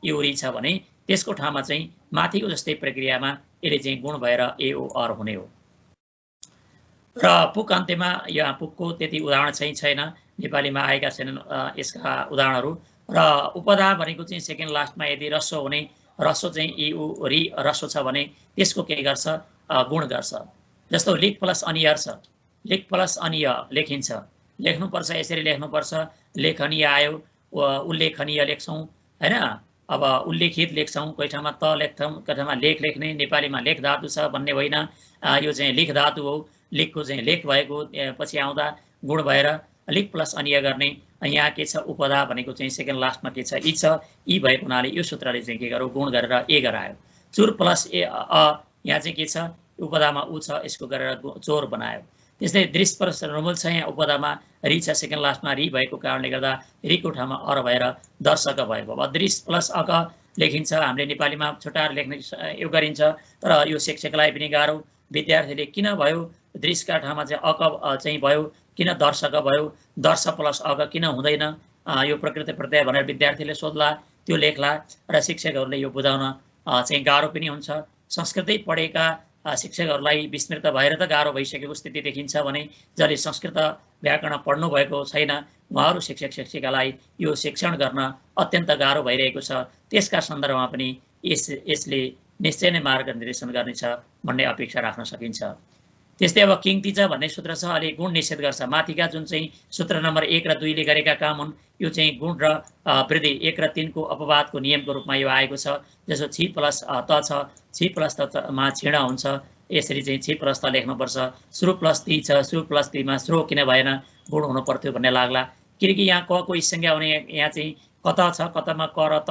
ई उरी छ भने त्यसको ठाउँमा चाहिँ माथिको जस्तै प्रक्रियामा यसले चाहिँ गुण भएर ए ओ अर हुने हो। र पुक अन्त्यमा यहाँ पुकको त्यति उदाहरण चाहिँ छैन, नेपालीमा आएका छैनन् यसका उदाहरणहरू। र उपदा भनेको चाहिँ सेकेन्ड लास्टमा यदि ह्रस्व हुने, ह्रस्व चाहिँ ई उ रि ह्रस्व छ भने त्यसको के गर्छ, गुण गर्छ। जस्तो लिक प्लस अनियर छ, लिक प्लस अनिय लेखिन्छ, लेख्नुपर्छ यसरी लेख्नुपर्छ। लेखनीय आयो, उल्लेखनीय लेख्छौँ हैन। अब उल्लेखित लेख्छौँ, कोही ठाउँमा त लेख्छौँ, कोही ठाउँमा लेख लेख्ने। नेपालीमा लेख धातु छ भन्ने होइन, यो चाहिँ लिख धातु हो। लिखको चाहिँ लेख भएको पछि आउँदा गुण भएर लिक प्लस अनिय गर्ने। यहाँ के छ, उपदा भनेको चाहिँ सेकेन्ड लास्टमा के छ, ई छ, ई भएको हुनाले यो सूत्रले चाहिँ के गर्यो, गुण गरेर ए गरायो। चुर प्लस ए अ यहाँ चाहिँ के छ, उपदामा उ छ, यसको गरेर चोर बनायो। त्यस्तै दृश्य प्लस ऋणमूल छ, यहाँ उपधामा रि छ, सेकेन्ड लास्टमा रि भएको कारणले गर्दा रिको ठाउँमा अर भएर दर्शक भएको। अब दृश्य प्लस अक लेखिन्छ, हामीले नेपालीमा छुट्याएर लेख्ने यो गरिन्छ, तर यो शिक्षकलाई पनि गाह्रो। विद्यार्थीले किन भयो दृश्यका ठाउँमा चाहिँ अक चाहिँ भयो, किन दर्शक भयो, दर्श प्लस अक किन हुँदैन, यो प्रकृति प्रत्यय भनेर विद्यार्थीले सोध्ला, त्यो लेख्ला र शिक्षकहरूले यो बुझाउन चाहिँ गाह्रो पनि हुन्छ। संस्कृतै पढेका शिक्षकहरूलाई विस्मृत भएर त गाह्रो भइसकेको स्थिति देखिन्छ भने जसले संस्कृत व्याकरण पढ्नु भएको छैन उहाँहरू शिक्षक शिक्षिकालाई यो शिक्षण गर्न अत्यन्त गाह्रो भइरहेको छ। त्यसका सन्दर्भमा पनि यसले निश्चय नै मार्गनिर्देशन गर्नेछ भन्ने अपेक्षा राख्न सकिन्छ। त्यस्तै अब किङ तिज भन्ने सूत्र छ, अहिले गुण निषेध गर्छ। माथिका जुन चाहिँ सूत्र नम्बर 1 र 2 ले गरेका काम हुन्, यो चाहिँ गुण र वृद्धि 1 र 3 को अपवादको नियमको रूपमा यो आएको छ। जसो छि प्लस त छ, छि प्लस त मा छिडा हुन्छ, यसरी चाहिँ छि प्लस त लेख्नुपर्छ। श्रु प्लस ती छ, श्रु प्लस तीमा श्रो किन भएन, गुण हुनु पर्थ्यो भन्ने लाग्ला। किनकि यहाँ क को संज्ञा हुने, यहाँ चाहिँ कत छ, कतमा क र त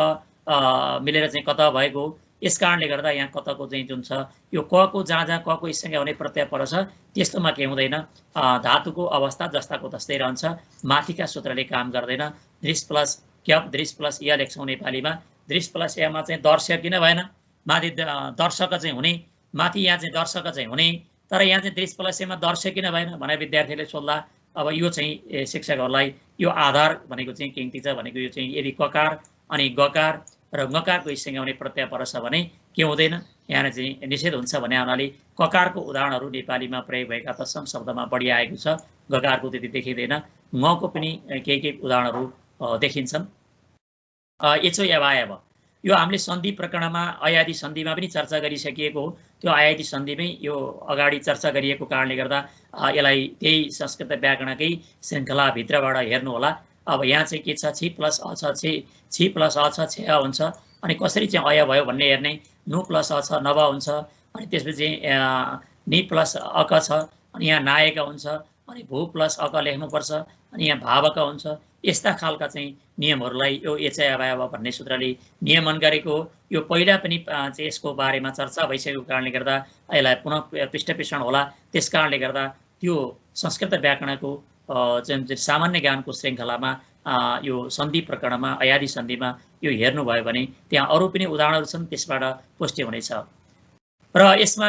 मिलेर चाहिँ कत भएको, यस कारणले गर्दा यहाँ कतको चाहिँ जुन छ यो क को जहाँ जहाँ क को संज्ञा हुने प्रत्यय पर्छ त्यस्तोमा के हुँदैन, धातुको अवस्था जस्ताको तस्तै रहन्छ, माथिका सूत्रले काम गर्दैन। दृश्य प्लस क्याप दृश्य प्लस य लेख्छौँ नेपालीमा। दृश्य प्लस यमा चाहिँ दर्शक किन भएन, माथि दर्शक चाहिँ हुने, माथि यहाँ चाहिँ दर्शक चाहिँ हुने, तर यहाँ चाहिँ दृश्य प्लस यमा दर्शक किन भएन भनेर विद्यार्थीले सोध्ला। अब यो चाहिँ शिक्षकहरूलाई यो आधार भनेको चाहिँ किङ तिज भनेको यो चाहिँ यदि ककार अनि गकार र गकारको संज्ञा हुने प्रत्यय पर्छ भने के हुँदैन, यहाँ चाहिँ निषेध हुन्छ भने हुनाले ककारको उदाहरणहरू नेपालीमा प्रयोग भएका तत्सम शब्दमा बढी आएको छ, गकारको त्यति देखिँदैन, ङको पनि केही उदाहरणहरू देखिन्छन्। एचो एवायव यो हामीले सन्धि प्रकरणमा अयादि सन्धिमा पनि चर्चा गरिसकिएको हो। त्यो अयादि सन्धिमै यो अगाडि चर्चा गरिएको कारणले गर्दा यसलाई त्यही संस्कृत व्याकरणकै श्रृङ्खलाभित्रबाट हेर्नु होला। अब यहाँ चाहिँ के छ, छि प्लस अ छ, छि प्लस अ छ छेह हुन्छ, अनि कसरी चाहिँ अय भयो भन्ने हेर्ने, नु प्लस अ छ नभ हुन्छ, अनि त्यसपछि नि प्लस अक छ, अनि यहाँ नायक हुन्छ, अनि भू प्लस अक लेख्नुपर्छ, अनि यहाँ भावक हुन्छ। यस्ता खालका चाहिँ नियमहरूलाई यो एचएवायव भन्ने सूत्रले नियमन गरेको हो। यो पहिला पनि चाहिँ यसको बारेमा चर्चा भइसकेको कारणले गर्दा यसलाई पुनः पृष्ठपोषण होला। त्यस कारणले गर्दा त्यो संस्कृत व्याकरणको सामान्य ज्ञानको श्रृङ्खलामा यो सन्धि प्रकरणमा अयादि सन्धिमा यो हेर्नुभयो भने त्यहाँ अरू पनि उदाहरणहरू छन्, त्यसबाट पुष्टि हुनेछ। र यसमा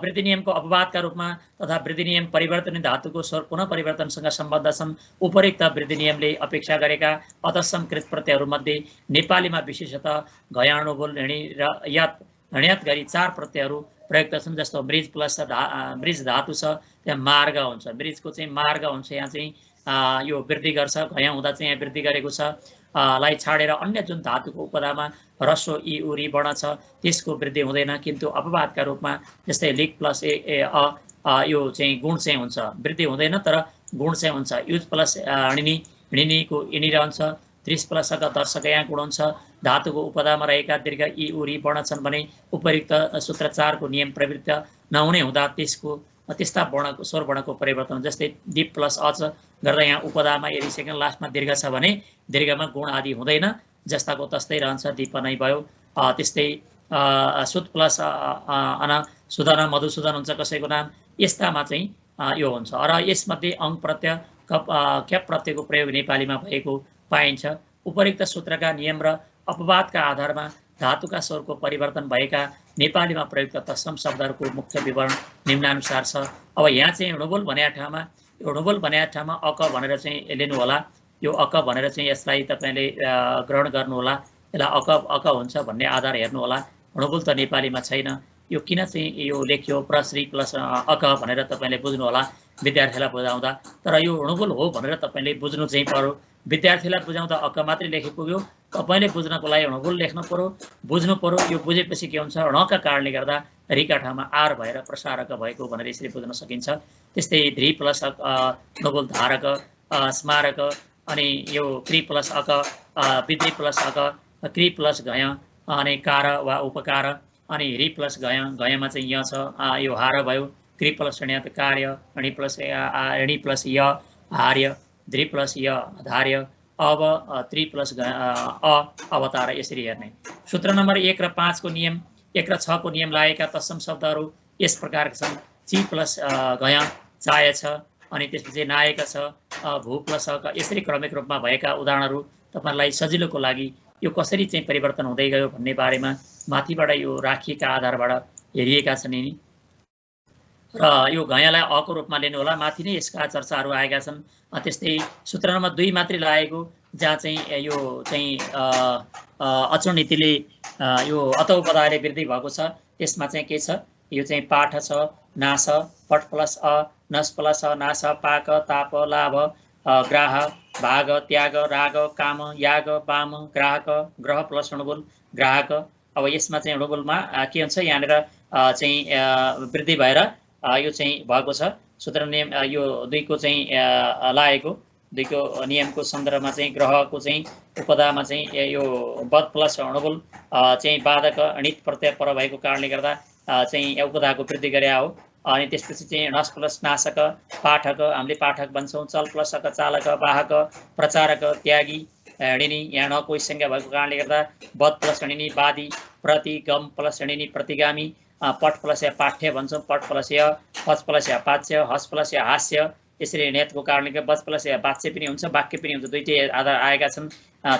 वृद्धि नियमको अपवादका रूपमा तथा वृद्धि नियम परिवर्तन धातुको स्वर पुनः परिवर्तनसँग सम्बद्ध छन्। उपरोक्त वृद्धि नियमले अपेक्षा गरेका अतसंकृत प्रत्ययहरूमध्ये नेपालीमा विशेषतः घयाणुबोल ऋणी र ऋण्यात गरी 4 प्रत्ययहरू प्रयुक्त छन्। जस्तो मृज प्लस मृज धातु छ, त्यहाँ मार्ग हुन्छ, मृजको चाहिँ मार्ग हुन्छ, यहाँ चाहिँ यो वृद्धि गर्छ, घया हुँदा चाहिँ यहाँ वृद्धि गरेको छ लाई छाडेर अन्य जुन धातुको उपधामा रसो इ उरी वर्ण छ त्यसको वृद्धि हुँदैन। किन्तु अपवादका रूपमा जस्तै लिक प्लस यो चाहिँ गुण चाहिँ हुन्छ, वृद्धि हुँदैन तर गुण चाहिँ हुन्छ। युज प्लस ऋणीको इनी रहन्छ, दृश्य प्लस दर्शक यहाँ गुण हुन्छ। धातुको उपधामा रहेका दीर्घ इ उरी वर्ण छन् भने उपयुक्त सूत्र 4 को नियम प्रवृत्त नहुने हुँदा त्यस्ता वर्णको स्वर वर्णको परिवर्तन, जस्तै दीप प्लस अच गर्दा यहाँ उपधामा यदि सेकेन्ड लास्टमा दीर्घ छ भने दीर्घमा गुण आदि हुँदैन, जस्ताको तस्तै रहन्छ, दीप नै भयो। त्यस्तै सुद प्लस अन सुदन मधुसूदन हुन्छ कसैको नाम, यस्तामा चाहिँ यो हुन्छ। र यसमध्ये अङ प्रत्यय क्याप प्रत्ययको प्रयोग नेपालीमा भएको पाइन्छ। उपयुक्त सूत्रका नियम र अपवादका आधारमा धातुका स्वरको परिवर्तन भएका नेपालीमा प्रयुक्त तत्सम शब्दहरूको मुख्य विवरण निम्नानुसार छ। अब यहाँ चाहिँ ऋणबोल भनेका ठाउँमा अक भनेर चाहिँ लिनु होला। यो अक भनेर चाहिँ यसलाई तपाईँले ग्रहण गर्नुहोला, यसलाई अक हुन्छ भन्ने आधार हेर्नु होला। ऋणबोल त नेपालीमा छैन, यो किन चाहिँ यो लेख्यो प्रश्री प्लस अक भनेर तपाईँले बुझ्नु होला विद्यार्थीलाई बुझाउँदा। तर यो ऋणबोल हो भनेर तपाईँले बुझ्नु चाहिँ पर्यो। विद्यार्थीलाई बुझाउँदा अक मात्रै लेखे पुग्यो, तपाईँले बुझ्नको लागि ऋणबोल लेख्नु पर्यो, बुझ्नु पर्यो। यो बुझेपछि के हुन्छ, ऋणका कारणले गर्दा रिका ठाउँमा आर भएर प्रसारक भएको भनेर यसरी बुझ्न सकिन्छ। त्यस्तै ध्री प्लस ऋणबोल धारक स्मारक, अनि यो क्री प्लस अक विद्री प्लस अक क्री प्लस घय अनि कार वा उपकार, अनि रि प्लस घयमा चाहिँ य छ, यो हार भयो। क्री प्लस ऋण्यात कार्य, ऋणी प्लस य हार्य, ध्री प्लस य धार्य, अब 3 प्लस अवतार, यसरी हेर्ने। सूत्र नम्बर 1 र 5 को नियम 1 र 6 को नियम लागेका तत्सम शब्दहरू यस प्रकारका छन्। ची प्लस घय चाय छ, अनि त्यसपछि नायक छ, भू प्लस क, यसरी क्रमिक रूपमा भएका उदाहरणहरू तपाईहरुलाई सजिलोको लागि यो कसरी चाहिँ परिवर्तन हुँदै गयो भन्ने बारेमा माथिबाट यो राखिएका आधारबाट हेरिएका छन् नि। र यो घयलाई अको रूपमा लिनु होला, माथि नै यसका चर्चाहरू आएका छन्। त्यस्तै सूत्र नम्बर 2 मात्रै लागेको, जहाँ चाहिँ यो चाहिँ अचूर्ण नीतिले यो अत उपदायले वृद्धि भएको छ, त्यसमा चाहिँ के छ, यो चाहिँ पाठ छ, नाश, पट प्लस अ, नस प्लस अ, नाश, पाक, ताप, लाभ, ग्राह, भाग, त्याग, राग, काम, याग, वाम, ग्राहक, ग्रह प्लस अणुबल ग्राहक। अब यसमा चाहिँ अणुबलमा के हुन्छ, यहाँनिर चाहिँ वृद्धि भएर यो चाहिँ भएको छ। सूत्र नियम यो 2 को चाहिँ लागेको, 2 को नियमको सन्दर्भमा चाहिँ ग्रहको चाहिँ उपदामा चाहिँ यो बद प्लस अणुबल चाहिँ बाधक णित प्रत्यय पर भएको कारणले गर्दा चाहिँ उपदाको वृद्धि गरे हो। अनि त्यसपछि चाहिँ नस प्लस नाशक, पाठक, हामीले पाठक भन्छौँ, चल प्लस क, चालक, वाहक, प्रचारक, त्यागी, ऋणी, यहाँ न कोही संज्ञा भएको कारणले गर्दा बद प्लस ऋणी वादी, प्रति, गम प्लस ऋणी प्रतिगामी, पट प्लस या पाठ्य भन्छौँ, पट प्लस या, हस प्लस या पाच्य, हस प्लस या हास्य, यसरी नेतको कारणले गर्दा बस प्लस या वाच्य पनि हुन्छ, वाक्य पनि हुन्छ, दुईटै आधार आएका छन्।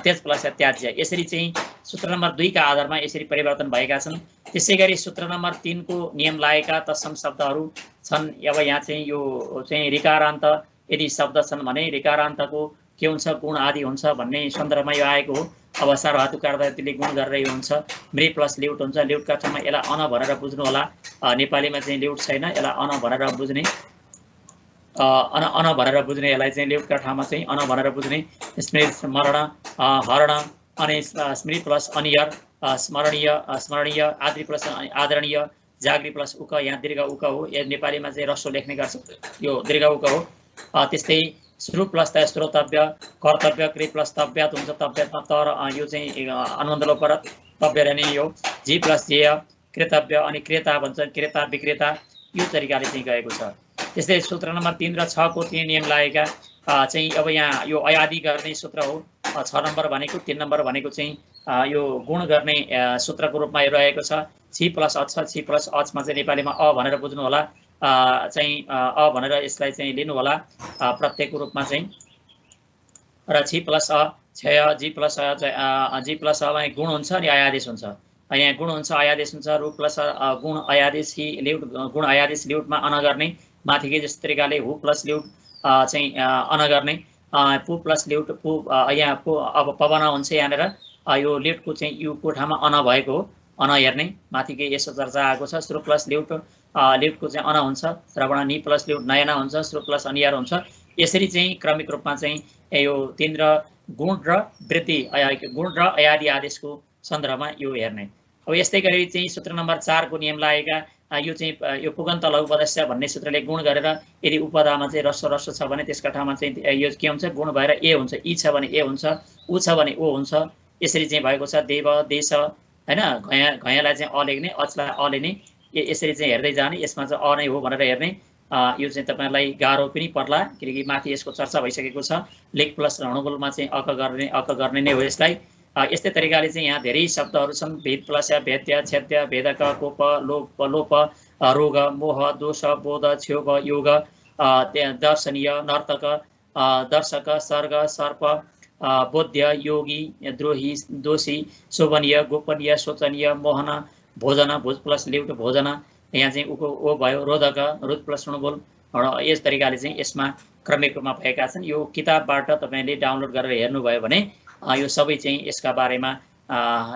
तेज प्लस या त्याज्य, यसरी चाहिँ सूत्र नम्बर 2 का आधारमा यसरी परिवर्तन भएका छन्। त्यसैगरी सूत्र नम्बर 3 को नियम लागेका तत्सम शब्दहरू छन्। अब यहाँ चाहिँ यो चाहिँ ऋकारान्त यदि शब्द छन् भने ऋकारान्तको के हुन्छ, गुण आदि हुन्छ भन्ने सन्दर्भमा यो आएको हो। अब सार्वधातुकारले गुण गरेर यो हुन्छ, मृ प्लस ल्युट हुन्छ, ल्युटका ठाउँमा यसलाई अन भनेर बुझ्नु होला। नेपालीमा चाहिँ ल्युट छैन, यसलाई अन भनेर बुझ्ने, अन भनेर बुझ्ने, यसलाई चाहिँ ल्युटका ठाउँमा चाहिँ अन भनेर बुझ्ने। स्मृत, स्मरण, हरण, अनि स्मृत प्लस अनियर, स्मरणीय, स्मरणीय, आद्री प्लस आदरणीय, जागृ प्लस उक, यहाँ दीर्घ उक हो, यो नेपालीमा चाहिँ रस्व लेख्ने गर्छ, यो दीर्घ उक हो। त्यस्तै श्रु प्लस त श्रोतव्य, कर्तव्य, कृ प्लस तव्यात हुन्छ, तव्यातमा तर यो चाहिँ अनुबन्ध लोप पर तव्य रहने यो, जी प्लस जेय, कृतव्य, अनि क्रेता भन्छ, क्रेता विक्रेता, यो तरिकाले चाहिँ गएको छ। त्यस्तै सूत्र नम्बर 3 र 6 को 3 नियम लागेका चाहिँ अब यहाँ यो अयादि गर्ने सूत्र हो। 6 नम्बर भनेको, 3 नम्बर भनेको चाहिँ यो गुण गर्ने सूत्रको रूपमा यो रहेको छ। छि प्लस अछ, छि प्लस अछमा चाहिँ नेपालीमा अ भनेर बुझ्नु होला, चाहिँ अ भनेर यसलाई चाहिँ लिनु होला प्रत्ययको रूपमा चाहिँ। र छि प्लस अ, क्षय, जी प्लस अ, जी प्लस अमा गुण हुन्छ अनि अयादेश हुन्छ। यहाँ गुण हुन्छ, अयादेश हुन्छ, रु प्लस गुण अयादेश, हि ल्युट गुण अयादेश, ल्युटमा अन गर्ने, माथिकै जस्तो तरिकाले हु प्लस ल्युट चाहिँ अन गर्ने, पु प्लस ल्युट, पु यहाँ पु अब पवन हुन्छ, यहाँनिर यो ल्युटको चाहिँ युको ठाउँमा अन भएको हो, अन हेर्ने, माथिकै यसो चर्चा आएको छ। श्रु प्लस ल्युट, ल्युटको चाहिँ अन हुन्छ, रबण नि प्लस ल्युट नयना हुन्छ, श्रु प्लस अनियार हुन्छ। यसरी चाहिँ क्रमिक रूपमा चाहिँ यो 3 र गुण र वृद्धि, गुण र अयादि आदेशको सन्दर्भमा यो हेर्ने। अब यस्तै गरी चाहिँ सूत्र नम्बर 4 को नियम लागेका, यो चाहिँ यो पुगन्त लघुपदस्य भन्ने सूत्रले गुण गरेर यदि उपदामा चाहिँ रस्व छ भने त्यसका ठाउँमा चाहिँ यो के हुन्छ, गुण भएर ए हुन्छ, ई छ भने ए हुन्छ, उ छ भने ओ हुन्छ, यसरी चाहिँ भएको छ। देव, देश, हैन, घयलाई चाहिँ अ लेख्ने, अचलाई अ लेख्ने, यसरी चाहिँ हेर्दै जाने, यसमा चाहिँ अ नै हो भनेर हेर्ने। यो चाहिँ तपाईहरुलाई गाह्रो पनि पर्ला, किनकि माथि यसको चर्चा भइसकेको छ। लेख प्लस रणुबलमा चाहिँ अक गर्ने नै हो यसलाई। यस्तै तरिकाले चाहिँ यहाँ धेरै शब्दहरू छन्। भेद प्लस या भेद्य, छेद्य, भेदक, कोप, लोप, रोग, मोह, दोष, बोध, क्षोभ, योग, दर्शनीय, नर्तक, दर्शक, सर्ग, सर्प, बोध्य, योगी, द्रोही, दोषी, शोभनीय, गोपनीय, शोचनीय, मोहन, भोजन, भोज प्लस ल्युट भोजन, यहाँ चाहिँ उको ओ भयो, रोधक, रुद प्लस णुबोल, यस तरिकाले चाहिँ यसमा क्रमिक रूपमा भएका छन्। यो किताबबाट तपाईले डाउनलोड गरेर हेर्नुभयो भने यो सबै चाहिँ यसका बारेमा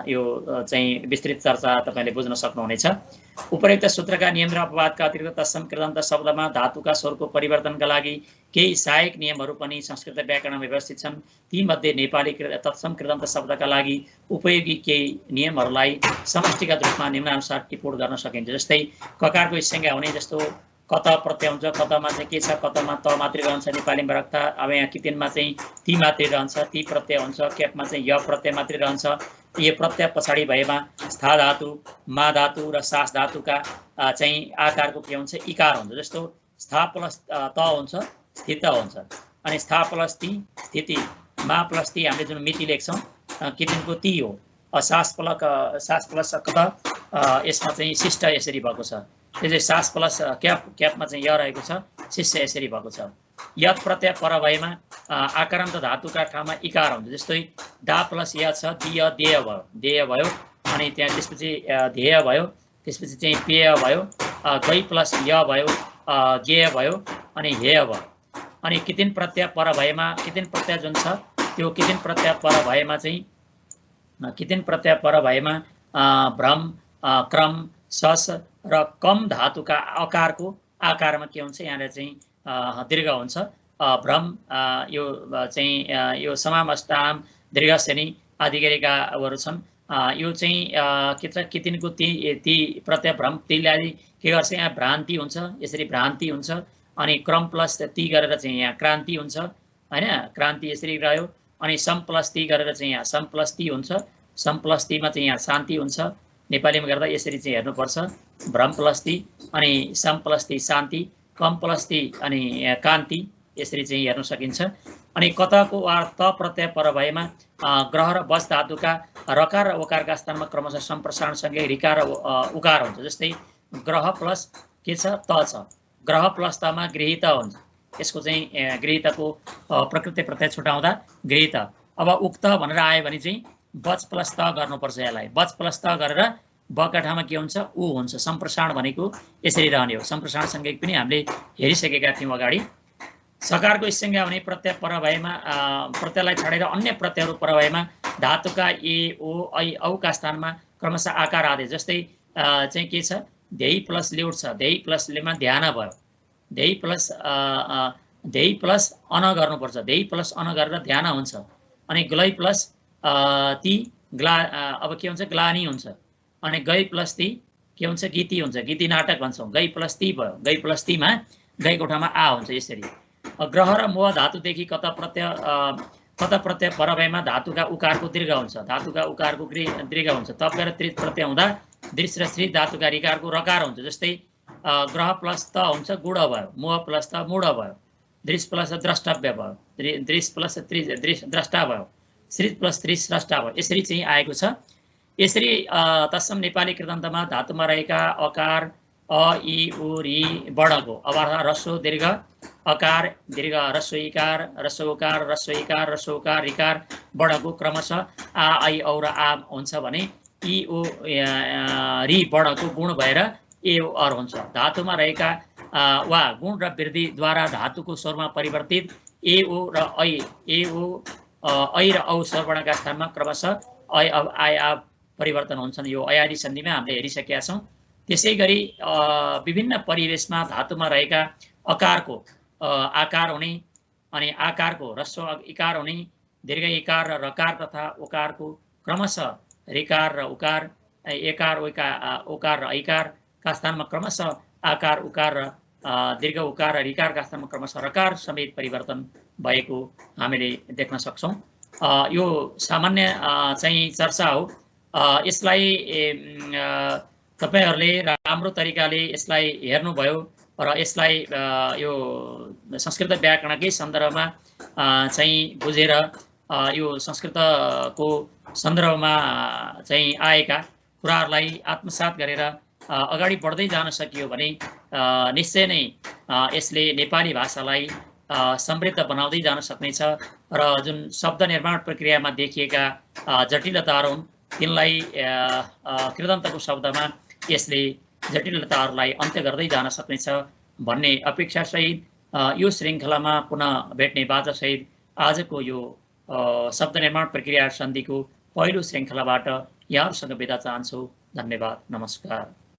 यो चाहिँ विस्तृत चर्चा तपाईले बुझ्न सक्नुहुनेछ। उपरोक्त सूत्रका नियम र अपवादका अतिरिक्त तत्सम कृदन्त शब्दमा धातुका स्वरको परिवर्तनका लागि केही सहायक नियमहरू पनि संस्कृत व्याकरणमा व्यवस्थित छन्। तीमध्ये नेपाली तत्सम कृदन्त शब्दका लागि उपयोगी केही नियमहरूलाई समष्टिगत रूपमा निम्नानुसार टिप्पण गर्न सकिन्छ। जस्तै ककारको संज्ञा हुने, जस्तो कत प्रत्यय हुन्छ, कतमा चाहिँ के छ, कतमा त मात्रै रहन्छ नेपालीमा राख्दा। अब यहाँ कितिनमा चाहिँ ती मात्रै रहन्छ, ती प्रत्यय हुन्छ, क्यापमा चाहिँ य प्रत्यय मात्रै रहन्छ। यो प्रत्यय पछाडि भएमा स्था धातु, मा धातु र सास धातुका चाहिँ आकारको के हुन्छ, इकार हुन्छ। जस्तो स्था प्लस त हुन्छ, स्थित हुन्छ, अनि स्था प्लस ती स्थिति, मा प्लस ती हामीले जुन मिति लेख्छौँ कितिनको ती हो। सास प्लस कत, यसमा चाहिँ शिष्ट यसरी भएको छ। त्यसै सास प्लस क्यापमा चाहिँ य रहेको छ, शिष्य यसरी भएको छ। यत प्रत्यय पर भएमा आकारान्त धातुका ठाउँमा इकार हुन्छ। जस्तै डा प्लस य छ, दिय देय भयो, देय भयो। अनि त्यहाँ त्यसपछि ध्येय भयो, त्यसपछि चाहिँ पेय भयो, गई प्लस य भयो, गेय भयो, अनि हेय भयो। अनि कितिन प्रत्यय पर भएमा कितिन प्रत्यय जुन छ त्यो कितिन प्रत्यय पर भएमा चाहिँ कितिन प्रत्यय पर भएमा भ्रम, क्रम, सस र कम धातुका अकारको आकारमा के हुन्छ, यहाँनिर चाहिँ दीर्घ हुन्छ। भ्रम यो चाहिँ यो समामष्टाम दीर्घशनि आदि गरेकाहरू छन्। यो चाहिँ के छ, कितिनको ती प्रत्यय भ्रम तीलाई के गर्छ, यहाँ भ्रान्ति हुन्छ, यसरी भ्रान्ति हुन्छ। अनि क्रम प्लस ती गरेर चाहिँ यहाँ क्रान्ति हुन्छ हैन, क्रान्ति यसरी रह्यो। अनि सम प्लस ती गरेर चाहिँ यहाँ सम प्लस ती हुन्छ, सम प्लस तीमा चाहिँ यहाँ शान्ति हुन्छ। नेपालीमा गर्दा यसरी चाहिँ हेर्नुपर्छ, भ्रम प्लस ती अनि सम प्लस ती शान्ति, कम प्लस ती अनि कान्ति, यसरी चाहिँ हेर्न सकिन्छ। अनि कतको वा त प्रत्यय पर भएमा ग्रह र बस धातुका रकार र उकारका स्थानमा क्रमशः सम्प्रसारणसँगै ऋकार र उकार हुन्छ। जस्तै ग्रह प्लस के छ, त छ, ग्रह प्लस तमा गृहीत हुन्छ। यसको चाहिँ गृहीतको प्रकृति प्रत्यय छुटाउँदा गृहीत। अब उक्त भनेर आयो भने चाहिँ बच प्लस त गर्नुपर्छ। यसलाई बच प्लस त गरेर बका ठाउँमा के हुन्छ, उ हुन्छ। सम्प्रसारण भनेको यसरी रहने हो। सम्प्रसारणसँगै पनि हामीले हेरिसकेका थियौँ अगाडि। सकारको संज्ञा भने प्रत्यय पर भएमा प्रत्ययलाई छाडेर अन्य प्रत्ययहरू पर भएमा धातुका ए ओ ऐ औका स्थानमा क्रमशः आकार आदेश। जस्तै चाहिँ के छ, ध्येय प्लस ल्युट छ, ध्येय प्लस लेमा ध्यान भयो, ध्येय प्लस अन गर्नुपर्छ, ध्येय प्लस अन गरेर ध्यान हुन्छ। अनि ग्लै प्लस ती ग्ला अब के हुन्छ, ग्लानी हुन्छ। अनि गई प्लस ती के हुन्छ, गीति हुन्छ, गीति नाटक भन्छौँ। गई प्लस ती भयो, गई प्लस तीमा गईको ठाउँमा आ हुन्छ। यसरी ग्रह र मोह धातुदेखि कत प्रत्यय पर भएमा धातुका उकारको दीर्घ हुन्छ, धातुका उकारको दीर्घ हुन्छ। तप गरेर त्रित प्रत्यय हुँदा दृश्य र श्री धातुका ऋकारको रकार हुन्छ। जस्तै ग्रह प्लस त हुन्छ, गुड भयो, मोह प्लस त मूढ भयो, दृश्य प्लस द्रष्टव्य भयो, दृश्य प्लस द्रष्टा भयो, श्री प्लस त्रि स्रष्टा भयो। यसरी चाहिँ आएको छ। यसरी तत्सम नेपाली कृदन्तमा धातुमा रहेका अकार अ इ उ ऋ वर्णको अवस्था रस्व दीर्घ अकार दीर्घ रस्व इकार रस्व उकार रस्व इकार रस्व उकार ऋकार वर्णको क्रमशः आ ऐ औ र आ हुन्छ भने इ ओ ऋ वर्णको गुण भएर ए ओ अर हुन्छ। धातुमा रहेका वा गुण र वृद्धिद्वारा धातुको स्वरमा परिवर्तित ए ओ र ऐ र औ स्वरवर्णका स्थानमा क्रमशः ऐ अब आय आ परिवर्तन हुन्छन्। यो अयादि सन्धिमा हामीले हेरिसकेका छौँ। त्यसै गरी विभिन्न परिवेशमा धातुमा रहेका अकारको आकार हुने अनि आकारको ह्रस्व इकार हुने, दीर्घ इकार र रकार तथा उकारको क्रमशः ऋकार र उकार, एकार उकार र ऐकारका स्थानमा क्रमशः आकार उकार र दीर्घ उकार र ऋकारका स्थानमा क्रमशः रकार समेत परिवर्तन भएको हामीले देख्न सक्छौँ। यो सामान्य चाहिँ चर्चा हो। यसलाई तपाईहरुले राम्रो तरिकाले यसलाई हेर्नुभयो र यसलाई यो संस्कृत व्याकरणकै सन्दर्भमा चाहिँ बुझेर यो संस्कृतको सन्दर्भमा चाहिँ आएका कुराहरूलाई आत्मसात गरेर अगाडि बढ्दै जान सकियो भने निश्चय नै यसले नेपाली भाषालाई समृद्ध बनाउँदै जान सक्नेछ र जुन शब्द निर्माण प्रक्रियामा देखिएका जटिलताहरू हुन् तिनलाई कृदन्तको शब्दमा यसले जटिलताहरूलाई अन्त्य गर्दै जान सक्नेछ भन्ने अपेक्षासहित यो श्रृङ्खलामा पुनः भेट्ने बाचासहित आजको यो शब्द निर्माण प्रक्रिया सन्धिको पहिलो श्रृङ्खलाबाट यहाँहरूसँग बिदा चाहन्छु। धन्यवाद, नमस्कार।